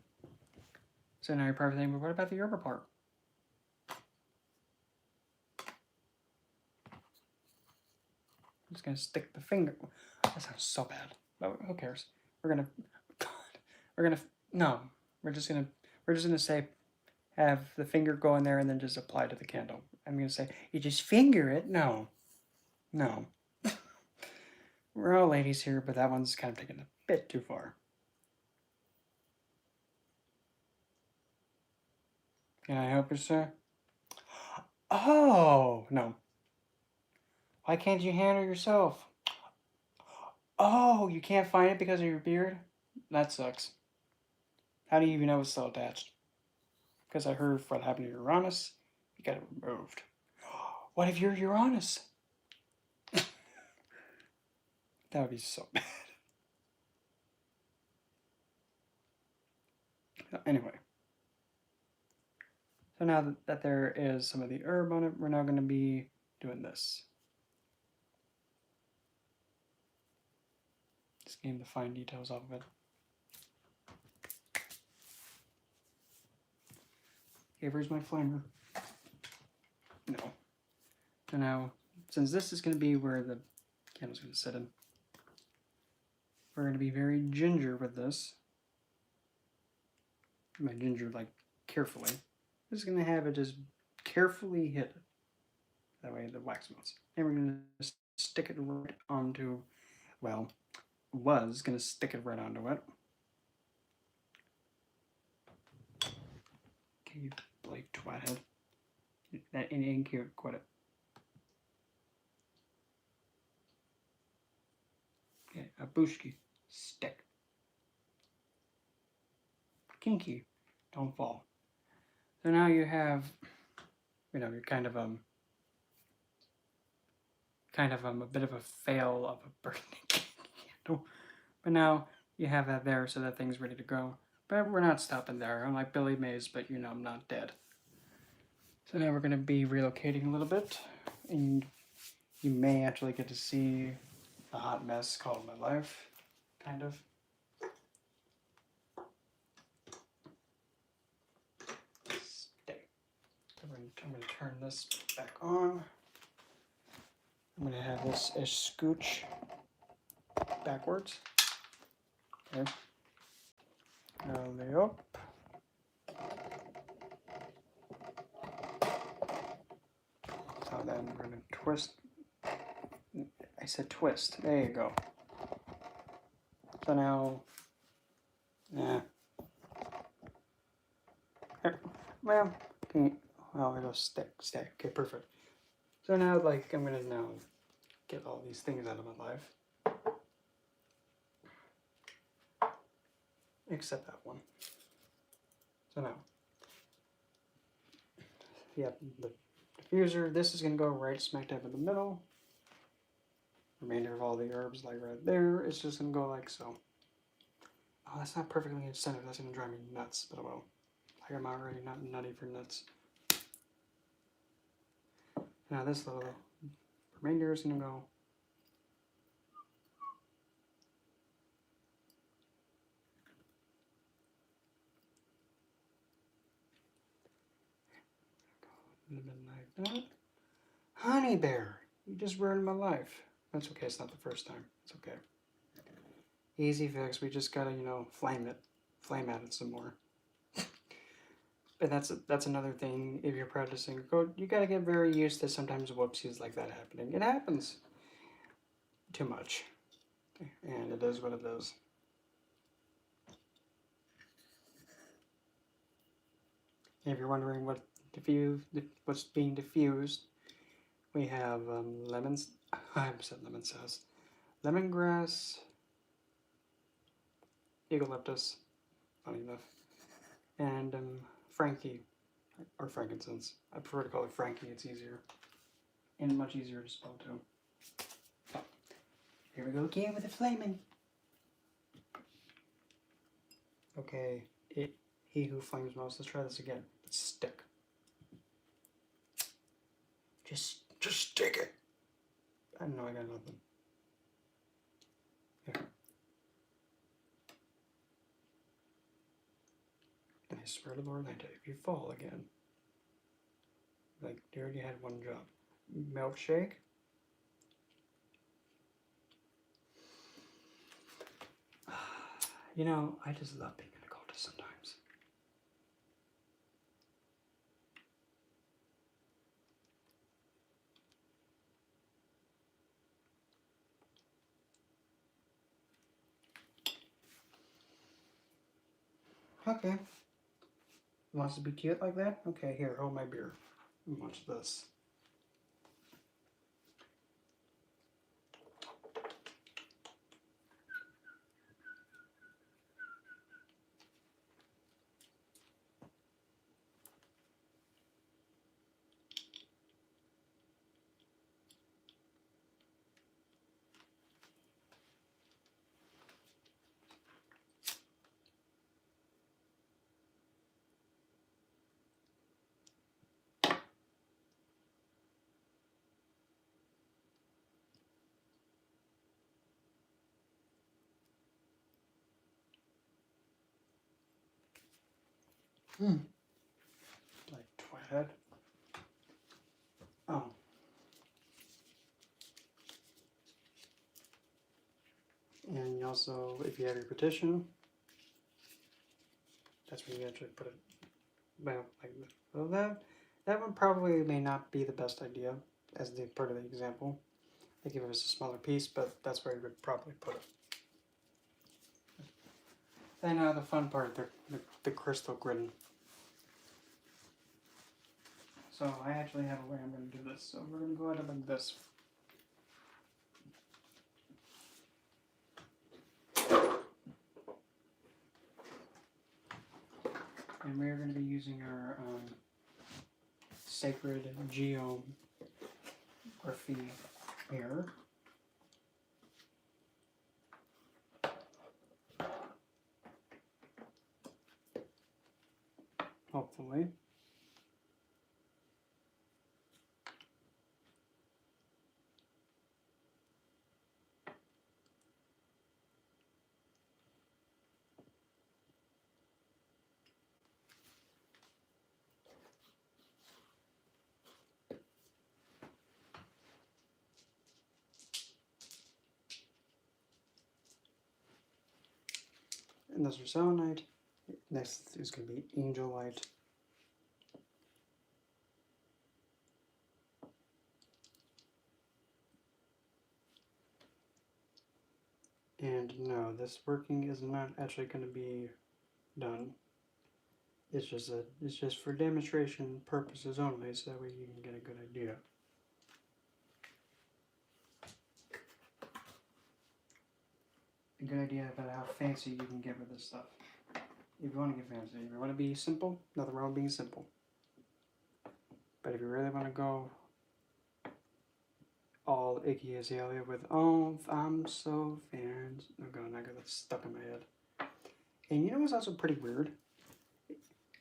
So now you're probably thinking, but what about the herb part? I'm just gonna stick the finger. That sounds so bad. But who cares? No. We're just gonna say, have the finger go in there and then just apply to the candle. I'm gonna say, you just finger it? No. No. We're all ladies here, but that one's kind of taken a bit too far. Can I help you, sir? Oh, no. Why can't you handle yourself? Oh, you can't find it because of your beard? That sucks. How do you even know it's still attached? Because I heard what happened to Uranus, you got it removed. What if you're Uranus? That would be so bad. Anyway. So now that there is some of the herb on it, we're now going to be doing this. Just getting the fine details off of it. Okay, where's my flamer? No. So now, since this is going to be where the candle's going to sit in, we're going to be very ginger with this. My ginger, like, carefully. Just going to have it just carefully hit. That way the wax melts. And we're going to stick it right onto, well, was going to stick it right onto it. Okay, you bloody twat head. That ain't cute, quit it. Okay, a bushki, stick. Kinky, don't fall. So now you have, you're kind of a bit of a fail of a birthday candle. But now you have that there so that thing's ready to go. But we're not stopping there. I'm like Billy Mays, but I'm not dead. So now we're going to be relocating a little bit, and you may actually get to see a hot mess called my life, kind of. Stay. I'm going to turn this back on. I'm going to have this scooch backwards. Okay. Lay up. So then we're going to twist. I said twist. There you go. So now, well, it'll stay. Okay, perfect. So now, like, I'm gonna now get all these things out of my life, except that one. So now, the diffuser. This is gonna go right smack dab in the middle. Remainder of all the herbs, like right there, it's just gonna go like so. Oh, that's not perfectly centered. That's gonna drive me nuts, but well, like I'm already not nutty for nuts. Now this little remainder is gonna go. A little bit like that. Honey bear, you just ruined my life. That's okay. It's not the first time. It's okay. Easy fix. We just gotta, flame at it some more. But that's another thing. If you're practicing code, you gotta get very used to sometimes whoopsies like that happening. It happens too much, and it is what it is. If you're wondering what's being diffused, we have lemons. I said lemon sass, lemongrass, eucalyptus, funny enough, and Frankie, or frankincense. I prefer to call it Frankie, it's easier. And much easier to spell too. So, here we go again with the flaming. Okay, he who flames most. Let's try this again. Let's stick. Just stick it. I know I got nothing. There. And I swear to Lord, if you fall again, like you already had one job. Milkshake. I just love being an occultist sometimes. Okay. Wants to be cute like that? Okay, here, hold my beer. And watch this. Like twat. Oh. And also, if you have your petition, that's when you actually put it. Well, that one probably may not be the best idea as the part of the example. Like if it was a smaller piece, but that's where you would probably put it. And the fun part, the crystal grid. So I actually have a way I'm going to do this. So we're going to go ahead and like this. And we're going to be using our sacred geography here. Hopefully. And this is selenite. Next is going to be angelite. And no, this working is not actually going to be done. It's just for demonstration purposes only, so that way you can get a good idea. A good idea about how fancy you can get with this stuff. If you want to get fancy, if you want to be simple, nothing wrong with being simple. But if you really want to go all Iggy Azalea with, oh, I'm so fancy. Oh god, I got that stuck in my head. And you know what's also pretty weird?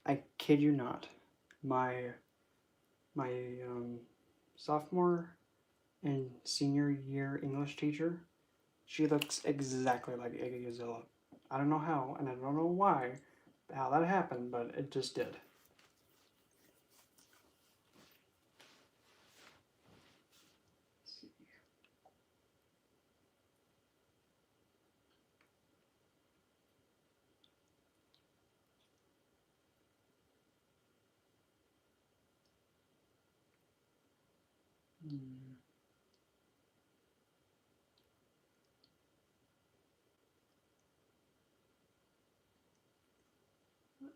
I kid you not. My sophomore and senior year English teacher, she looks exactly like Iggy Azalea. I don't know how, and I don't know why, how that happened, but it just did.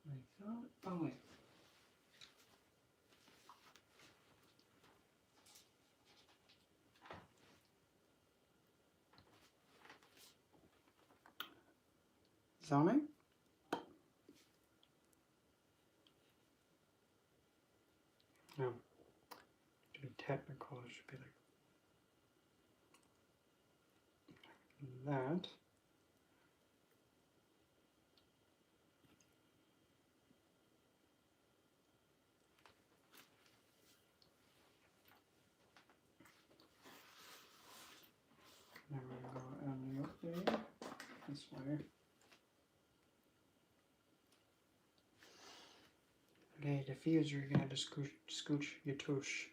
I thought, oh wait. Zoning? No. To be technical, it should be like that. Then we're going to go on the update this way. Okay, diffuser, you're gonna have to scooch your tush.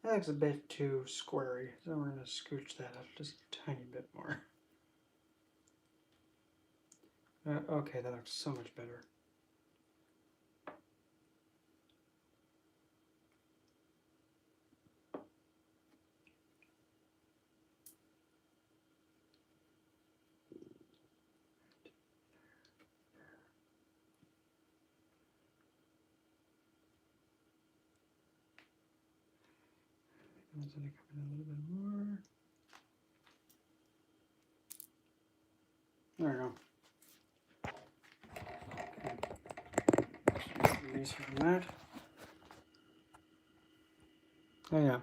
That looks a bit too squarey, so we're gonna scooch that up just a tiny bit more. Okay, that looks so much better. It's going to come in a little bit more. There we go. Okay. Release from that. Oh yeah.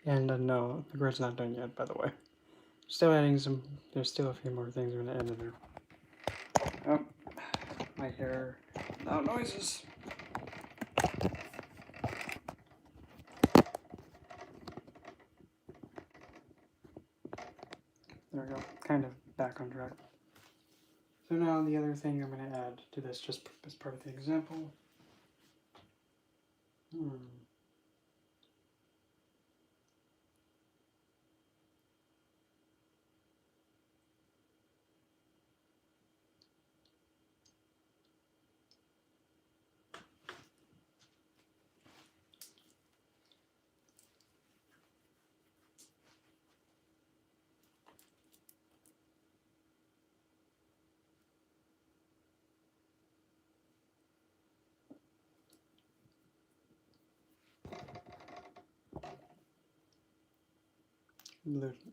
And no, the grid's not done yet, by the way. Still adding some, there's still a few more things I'm going to add in there. Oh, I hear loud noises. There we go, kind of back on track. So now the other thing I'm going to add to this, just as part of the example.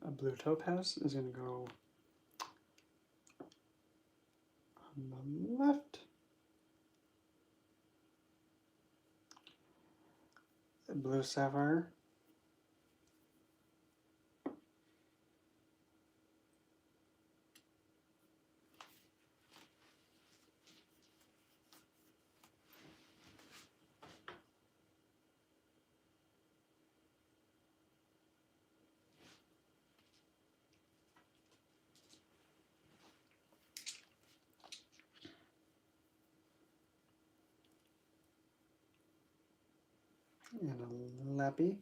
A blue topaz is going to go on the left. A blue sapphire. And a lappy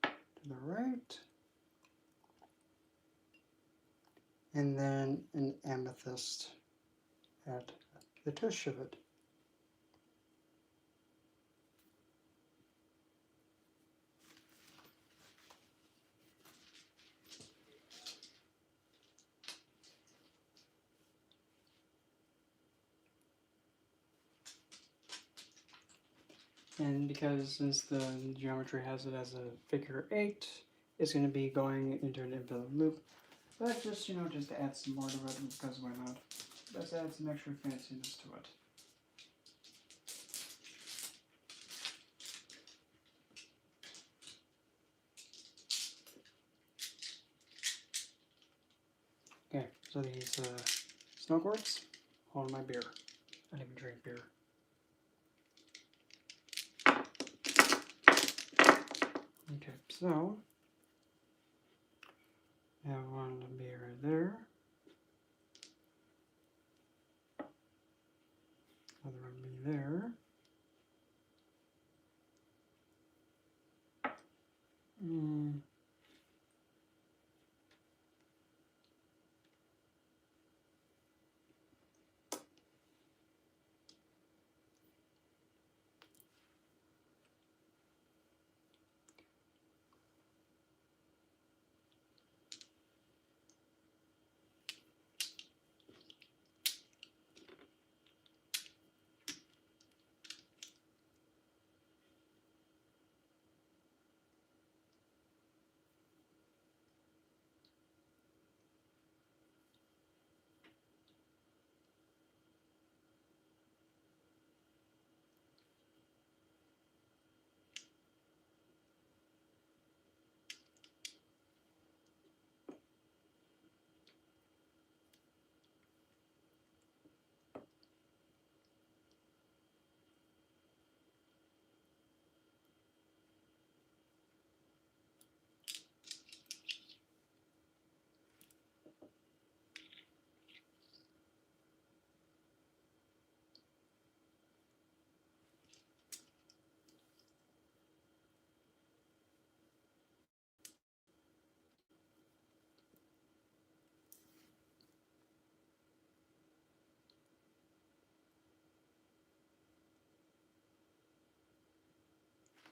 to the right. And then an amethyst at the tush of it. And because since the geometry has it as a figure 8, it's going to be going into an infinite loop. But just, just to add some more to it, because why not? Let's add some extra fanciness to it. Okay, so these snow quartz hold my beer. I don't even drink beer. Okay, so I have one to be right there. Another one be there.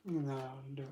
And then I'll do it.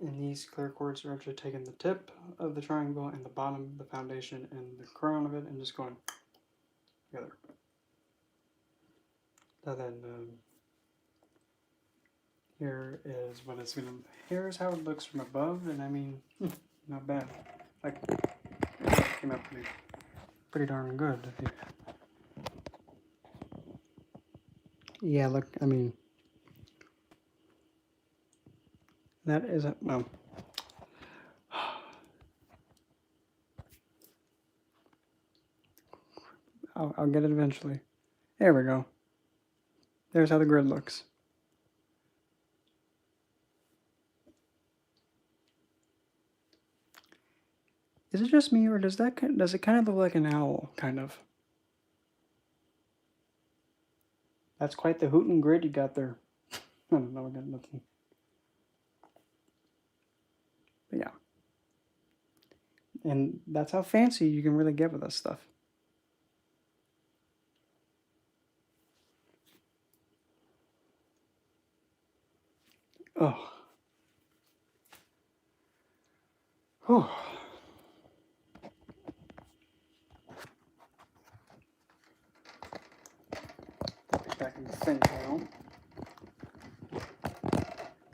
And these clear quartz are actually taking the tip of the triangle and the bottom of the foundation and the crown of it and just going together. So then here is what it's gonna. Here's how it looks from above, and I mean, not bad. Like, it came out pretty darn good. Yeah, look. I mean, that is a no. I'll get it eventually. There we go. There's how the grid looks. Is it just me, or does it kind of look like an owl, kind of? That's quite the hootin' grid you got there. I don't know, I got nothing. But yeah. And that's how fancy you can really get with this stuff. Oh. Oh. Back in the thing now.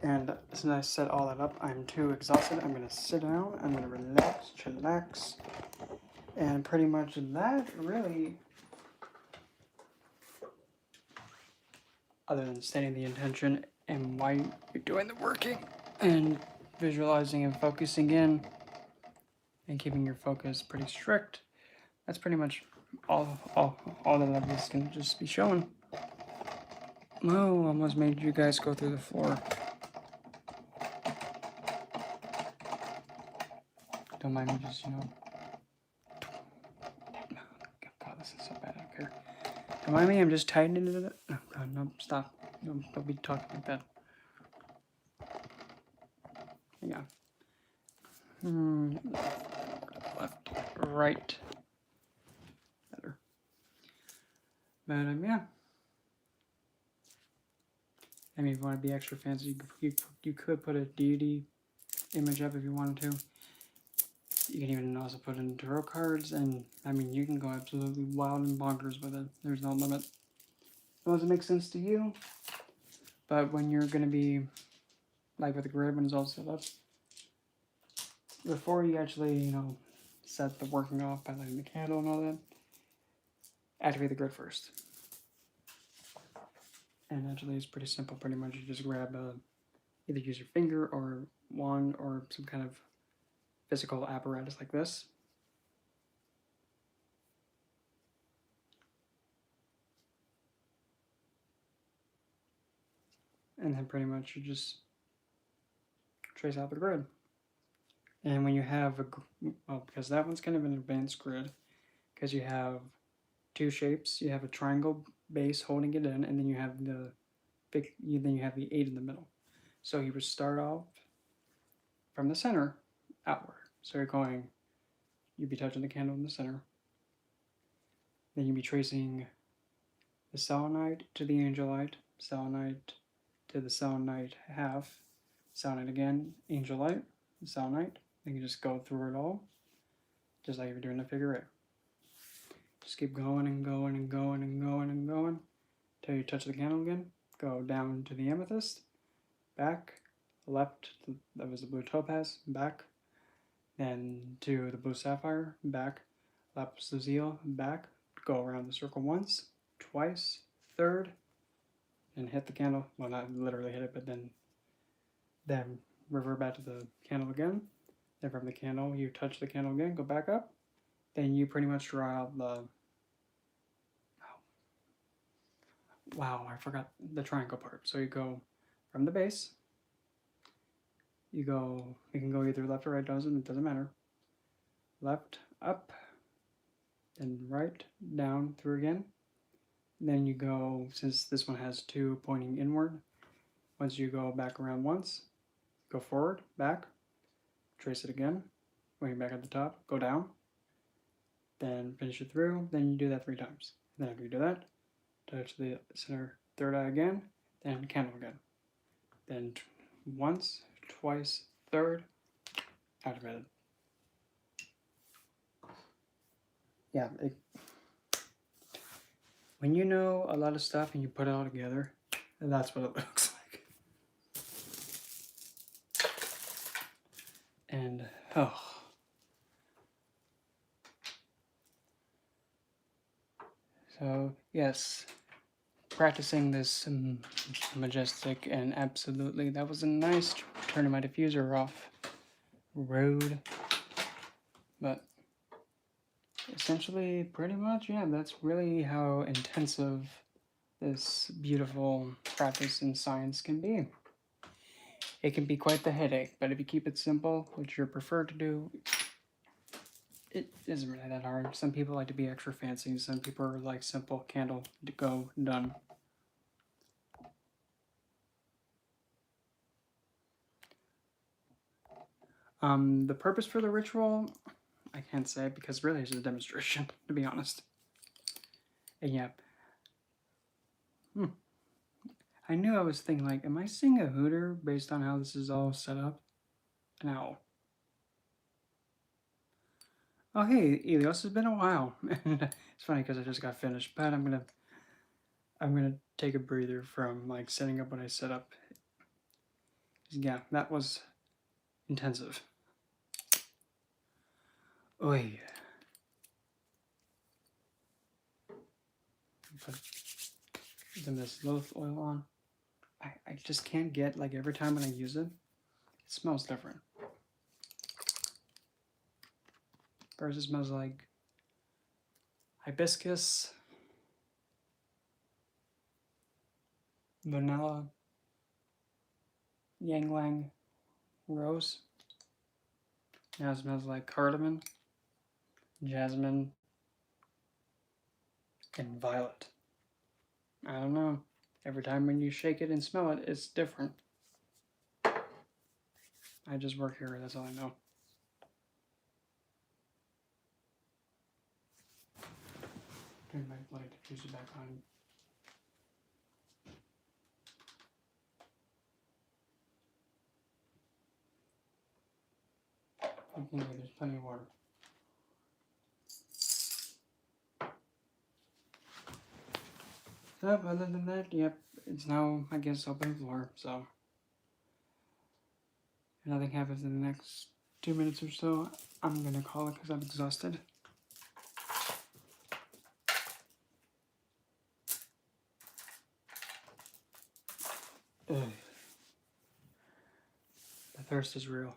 And since I set all that up, I'm too exhausted. I'm gonna sit down, I'm gonna relax, chillax. And pretty much that really, other than setting the intention and why you're doing the working and visualizing and focusing in and keeping your focus pretty strict, that's pretty much all that this can just be showing. Oh, almost made you guys go through the floor. Don't mind me just, God, this is so bad, I don't care. Don't mind me, I'm just tightening it. Oh, God, no, stop. Don't be talking like that. Yeah. Left, right. Better. But, yeah. I mean, if you want to be extra fancy, you could put a deity image up if you wanted to. You can even also put in tarot cards, and I mean, you can go absolutely wild and bonkers with it. There's no limit. As long as it makes sense to you. But when you're going to be, like with the grid, when it's all set up, before you actually, set the working off by lighting the candle and all that, activate the grid first. And actually, it's pretty simple. Pretty much, you just grab either use your finger or wand or some kind of physical apparatus like this. And then pretty much you just trace out the grid. And when you have because that one's kind of an advanced grid, because you have two shapes. You have a triangle base holding it in, and then you have the 8 in the middle. So you would start off from the center outward. So you'd be touching the candle in the center. Then you'd be tracing the selenite to the angelite, selenite to the selenite half, selenite again, angelite, selenite. Then you just go through it all, just like you're doing a figure 8. Just keep going and going and going and going and going until you touch the candle again. Go down to the amethyst, back, left, that was the blue topaz, back, then to the blue sapphire, back, lapis lazuli, back, go around the circle once, twice, third, and hit the candle. Well, not literally hit it, but then revert back to the candle again. Then from the candle, you touch the candle again, go back up. Then you pretty much draw out the, I forgot the triangle part. So you go from the base, you can go either left or right, it doesn't matter. Left, up, then right, down, through again. Then you go, since this one has 2 pointing inward, once you go back around once, go forward, back, trace it again, when you're back at the top, go down, then finish it through, then you do that 3 times. Then after you do that, touch the center third eye again, then candle again. Then once, twice, third out of it. Yeah, when you know a lot of stuff and you put it all together, that's what it looks like. And oh, so yes, practicing this majestic, and absolutely that was a nice turning my diffuser off. Rude, but essentially, pretty much, yeah, that's really how intensive this beautiful practice in science can be. It can be quite the headache, but if you keep it simple, which you're preferred to do, it isn't really that hard. Some people like to be extra fancy, some people are like simple, candle, to go, done. The purpose for the ritual, I can't say because really it's a demonstration, to be honest. And yeah. I knew I was thinking, like, am I seeing a hooter based on how this is all set up? No. Oh, hey, Elios, it's been a while. It's funny because I just got finished, but I'm gonna take a breather from like setting up what I set up. Yeah, that was intensive. Oy. Put this loaf oil on. I just can't get, like, every time when I use it, it smells different. First it smells like hibiscus, vanilla, ylang-ylang, rose. Now it smells like cardamom, jasmine, and violet. I don't know. Every time when you shake it and smell it, it's different. I just work here, that's all I know. Turn my light diffuser back on. Anyway, there's plenty of water. So, other than that, yep, it's now, I guess, open floor, so. If nothing happens in the next 2 minutes or so, I'm gonna call it because I'm exhausted. Ugh. The thirst is real.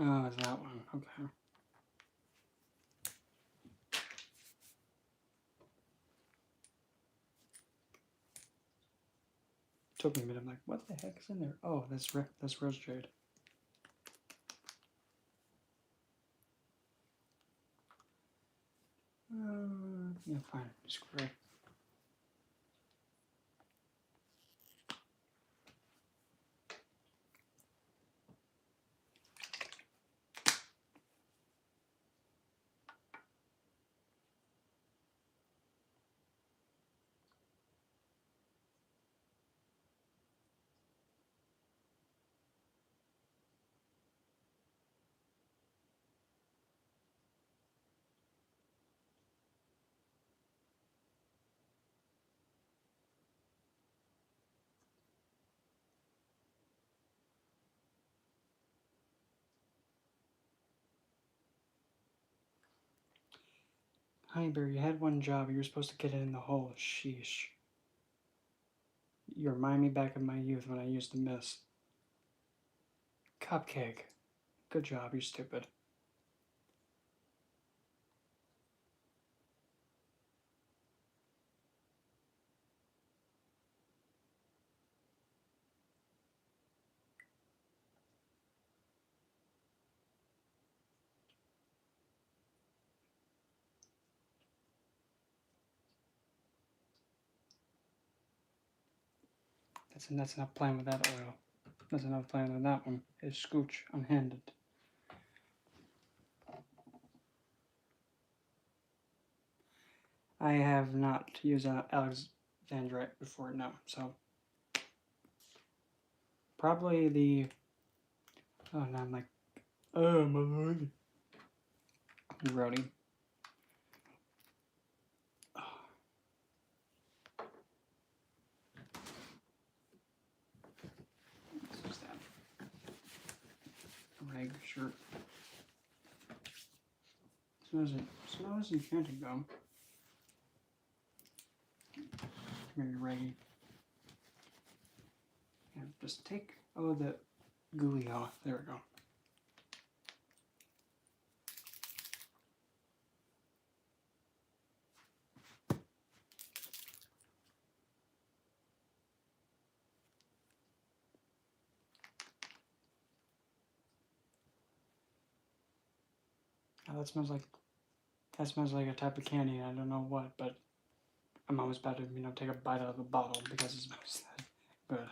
Oh, it's that one. Okay. Took me a minute. I'm like, what the heck is in there? Oh, that's rose jade. Yeah, fine. Just great. Honeyberry, you had one job. You were supposed to get it in the hole. Sheesh. You remind me back of my youth when I used to miss. Cupcake. Good job, you're stupid. That's enough playing with that oil. That's enough playing with that one. It's Scooch unhanded. I have not used Alexandrite before, no. So probably the. Oh, now I'm like, oh my lord. Grody. What's that? Reg shirt. Smells enchanted gum. Maybe reggae. And just take the gooey off. There we go. Oh, that smells like a type of candy. I don't know what, but I'm always about to take a bite out of the bottle because it smells that good.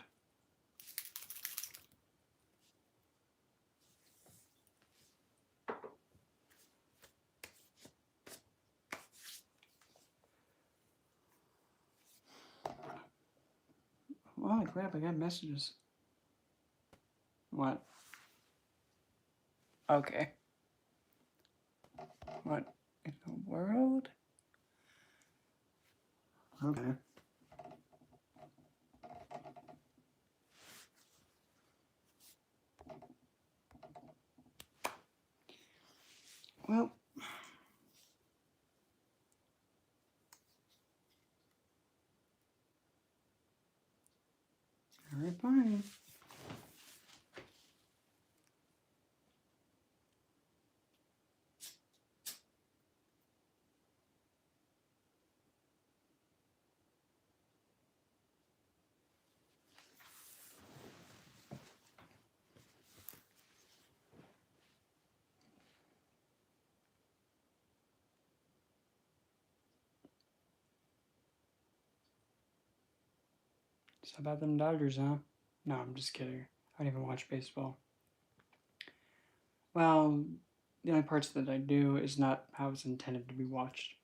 Holy crap, I got messages. What? Okay. What in the world? Okay. Well. Alright, fine. It's about them Dodgers, huh? No, I'm just kidding. I don't even watch baseball. Well, the only parts that I do is not how it's intended to be watched.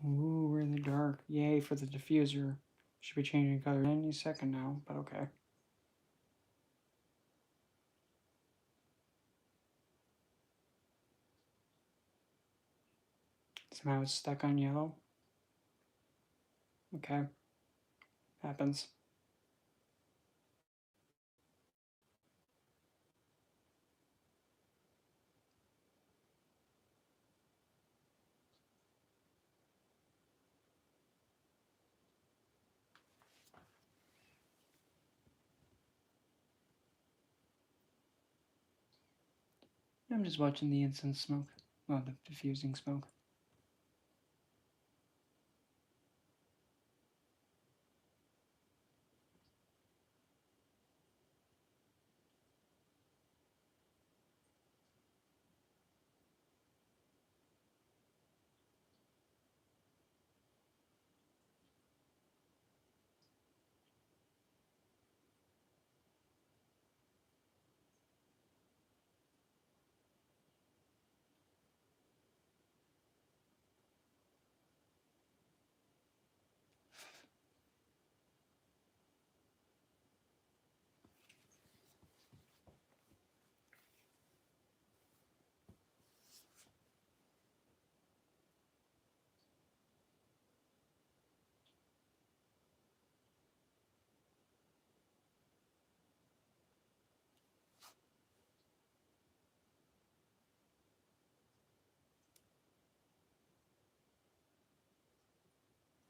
Ooh, we're in the dark. Yay for the diffuser. Should be changing color any second now, but okay. Somehow it's stuck on yellow. Okay. Happens. I'm just watching the incense smoke. Well, the diffusing smoke.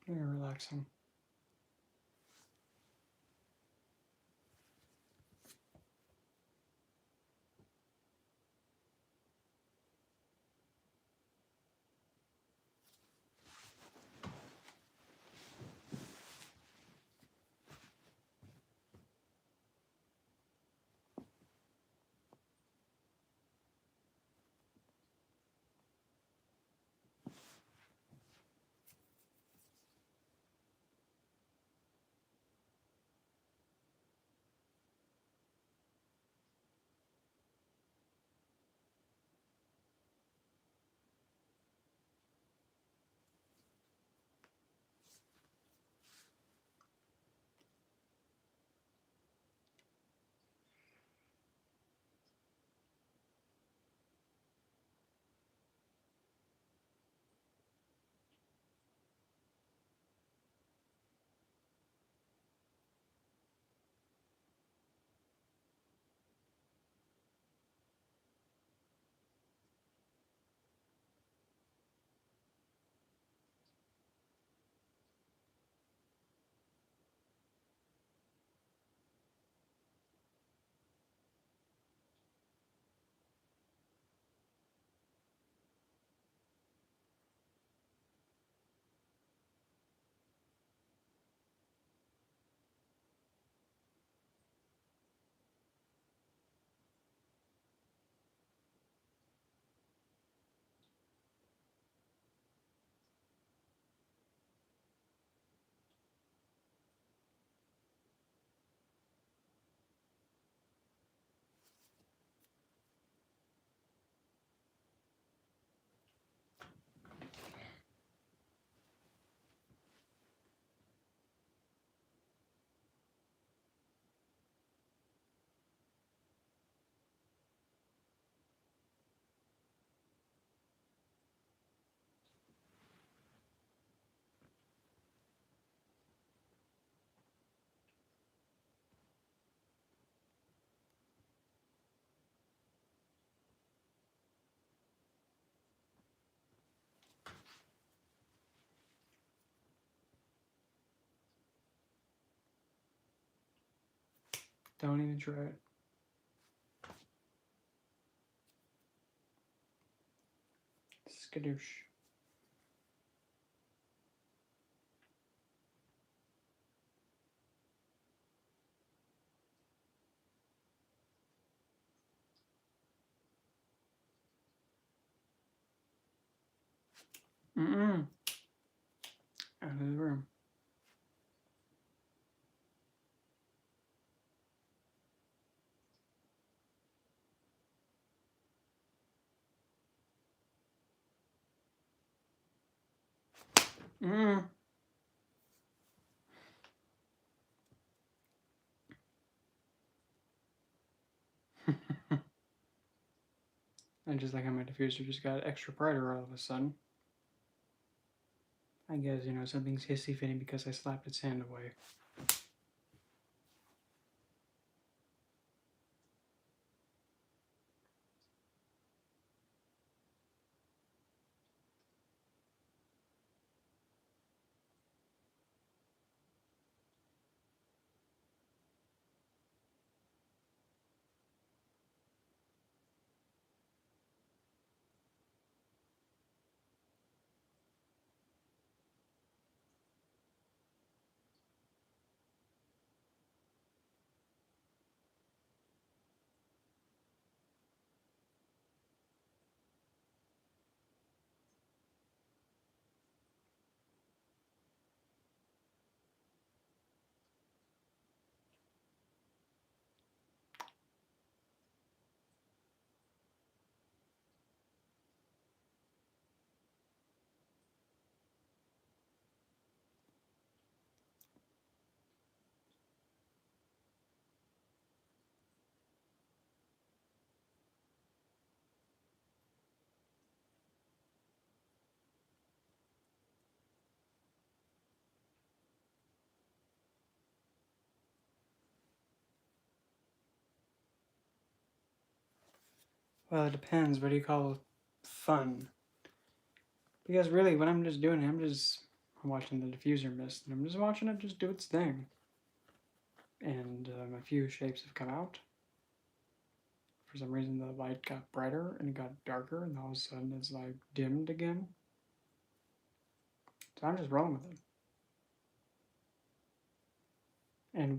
Very relaxing. Don't even try it. Skadoosh. Out of the room. And just like how my diffuser just got extra brighter all of a sudden. I guess, something's hissy fitting because I slapped its hand away. Well, it depends. What do you call fun? Because really, what I'm just doing, I'm just I'm watching the diffuser mist, and I'm just watching it just do its thing. And a few shapes have come out. For some reason, the light got brighter and it got darker, and all of a sudden it's like dimmed again. So I'm just rolling with it. And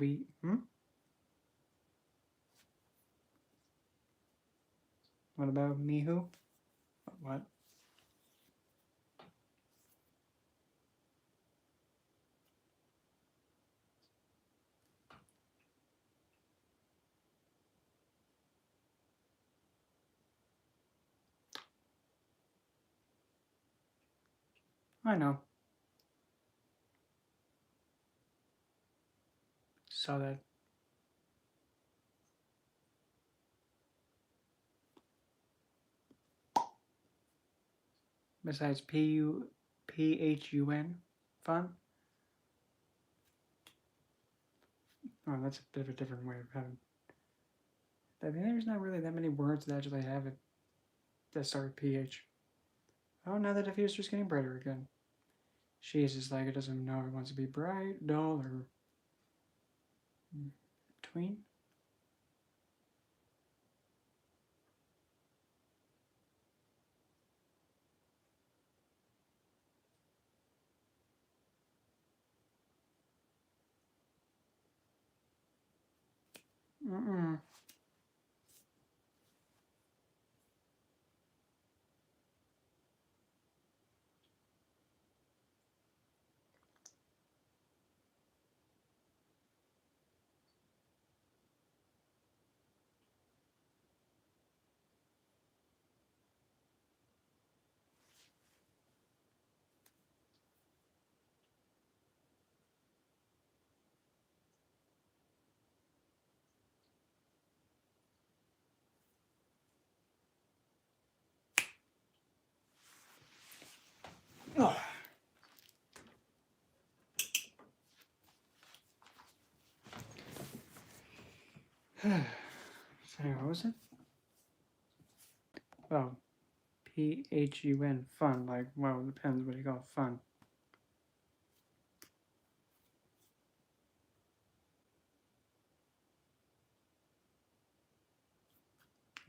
what about Mihu? What? I know. Saw that. Besides Phun, fun. Oh, that's a bit of a different way of having. I mean, there's not really that many words that actually have it that start with PH. Oh, now the diffuser's getting brighter again. She's just like, it doesn't know if it wants to be bright, dull, or between. Mm-mm. Oh. So, what was it? Oh, Phun, fun. Like, well, it depends what you call fun.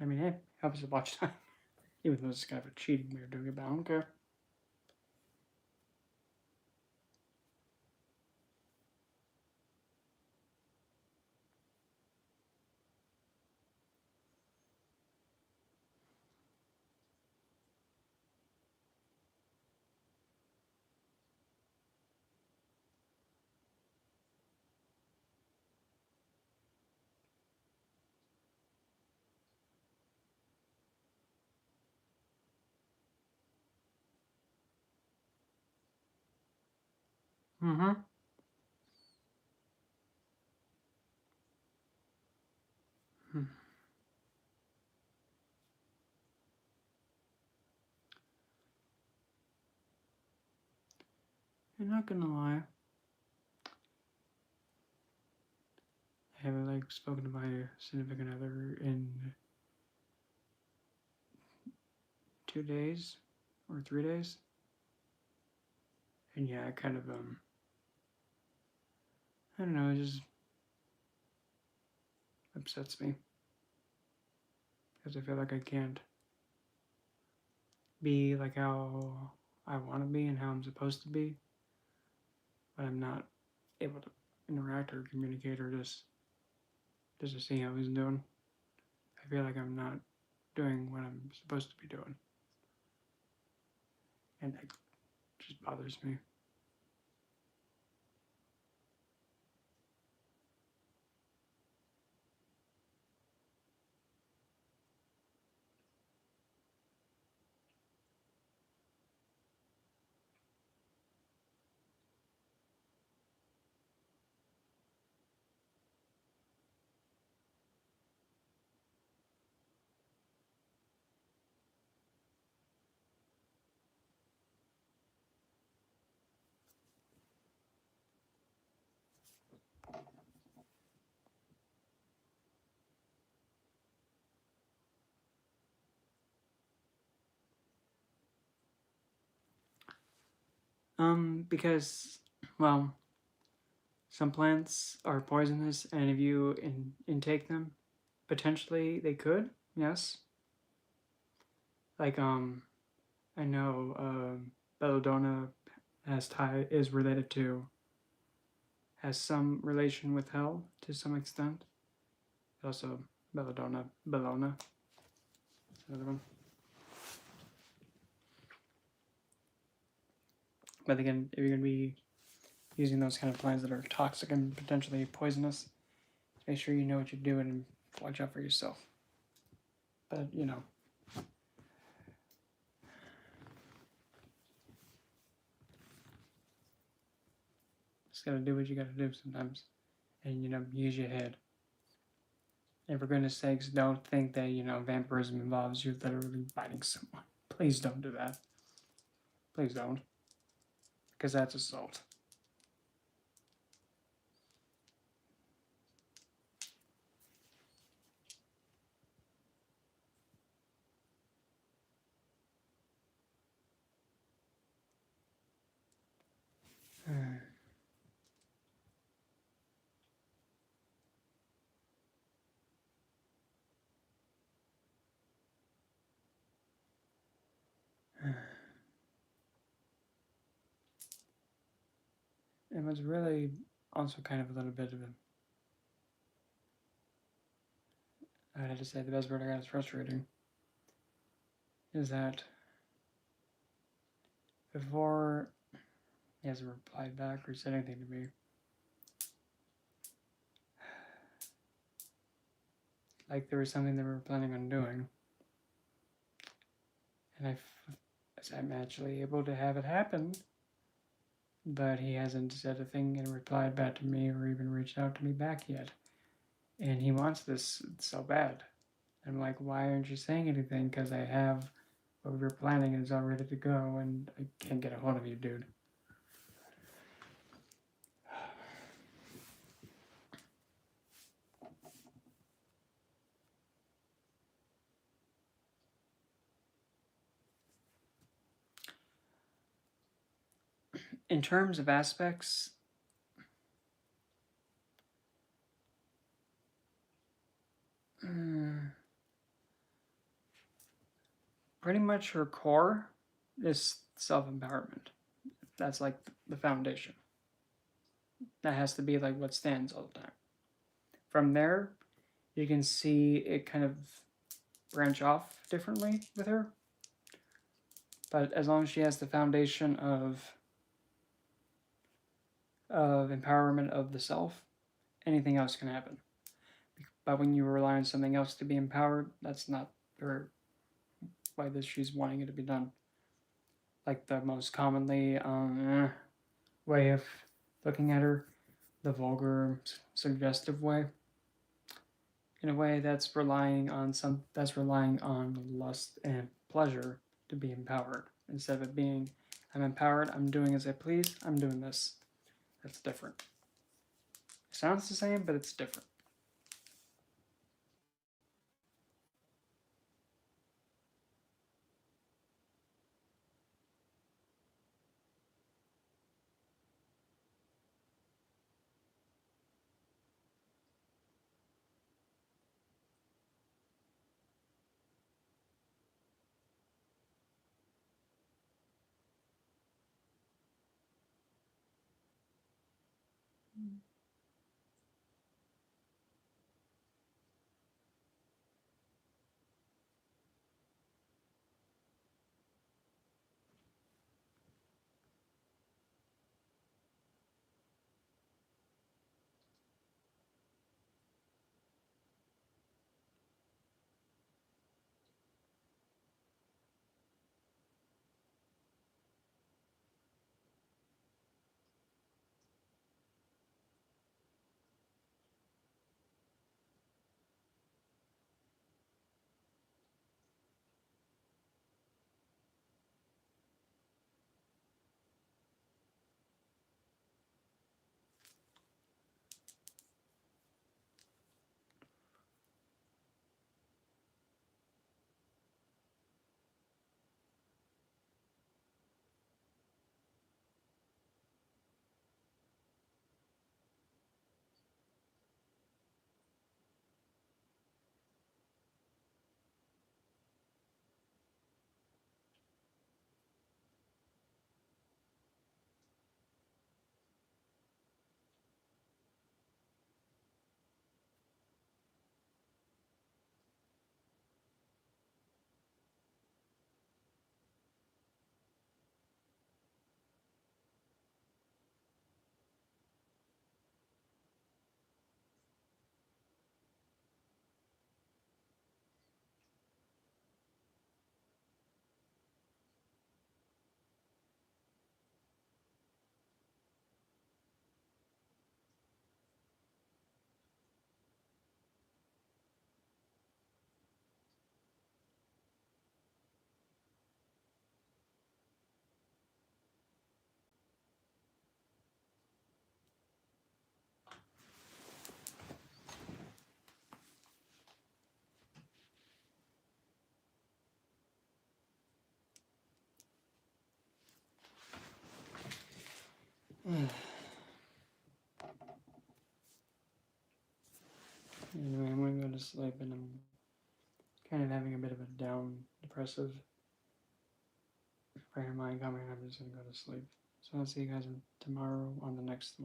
I mean, it helps with watch time. Even though it's kind of a cheating way of doing it, but I don't care. Mm-hmm. Hmm. I'm not gonna lie. I haven't like spoken to my significant other in 2 days or 3 days, and yeah, it kind of I don't know, it just upsets me because I feel like I can't be like how I want to be and how I'm supposed to be, but I'm not able to interact or communicate or just to see how he's doing. I feel like I'm not doing what I'm supposed to be doing, and that just bothers me. Because, well, some plants are poisonous, and if you intake them, potentially they could, yes. Like, I know, belladonna is related to, has some relation with hell to some extent. Also, bellona, another one. But again, if you're going to be using those kind of plants that are toxic and potentially poisonous, make sure you know what you're doing and watch out for yourself. But, you know. Just gotta do what you gotta do sometimes. And, you know, use your head. And for goodness sakes, don't think that, you know, vampirism involves you literally biting someone. Please don't do that. Please don't. Because that's assault. It was really also kind of a little bit of a, I had to say the best word I got is frustrating. Is that before he hasn't replied back or said anything to me, like there was something they were planning on doing. And I'm actually able to have it happen, but he hasn't said a thing and replied back to me or even reached out to me back yet. And he wants this so bad. I'm like, why aren't you saying anything? Because I have what we were planning is all ready to go, and I can't get a hold of you, dude. In terms of aspects, pretty much her core is self-empowerment. That's like the foundation. That has to be like what stands all the time. From there, you can see it kind of branch off differently with her. But as long as she has the foundation of empowerment of the self, anything else can happen. But when you rely on something else to be empowered, that's not her way that she's wanting it to be done. Like the most commonly way of looking at her, the vulgar, suggestive way. In a way that's relying on lust and pleasure to be empowered. Instead of it being, I'm empowered, I'm doing as I please, I'm doing this. That's different. It sounds the same, but it's different. Anyway, I'm going to go to sleep, and I'm kind of having a bit of a down, depressive frame of mind coming. I'm just going to go to sleep. So I'll see you guys tomorrow on the next one.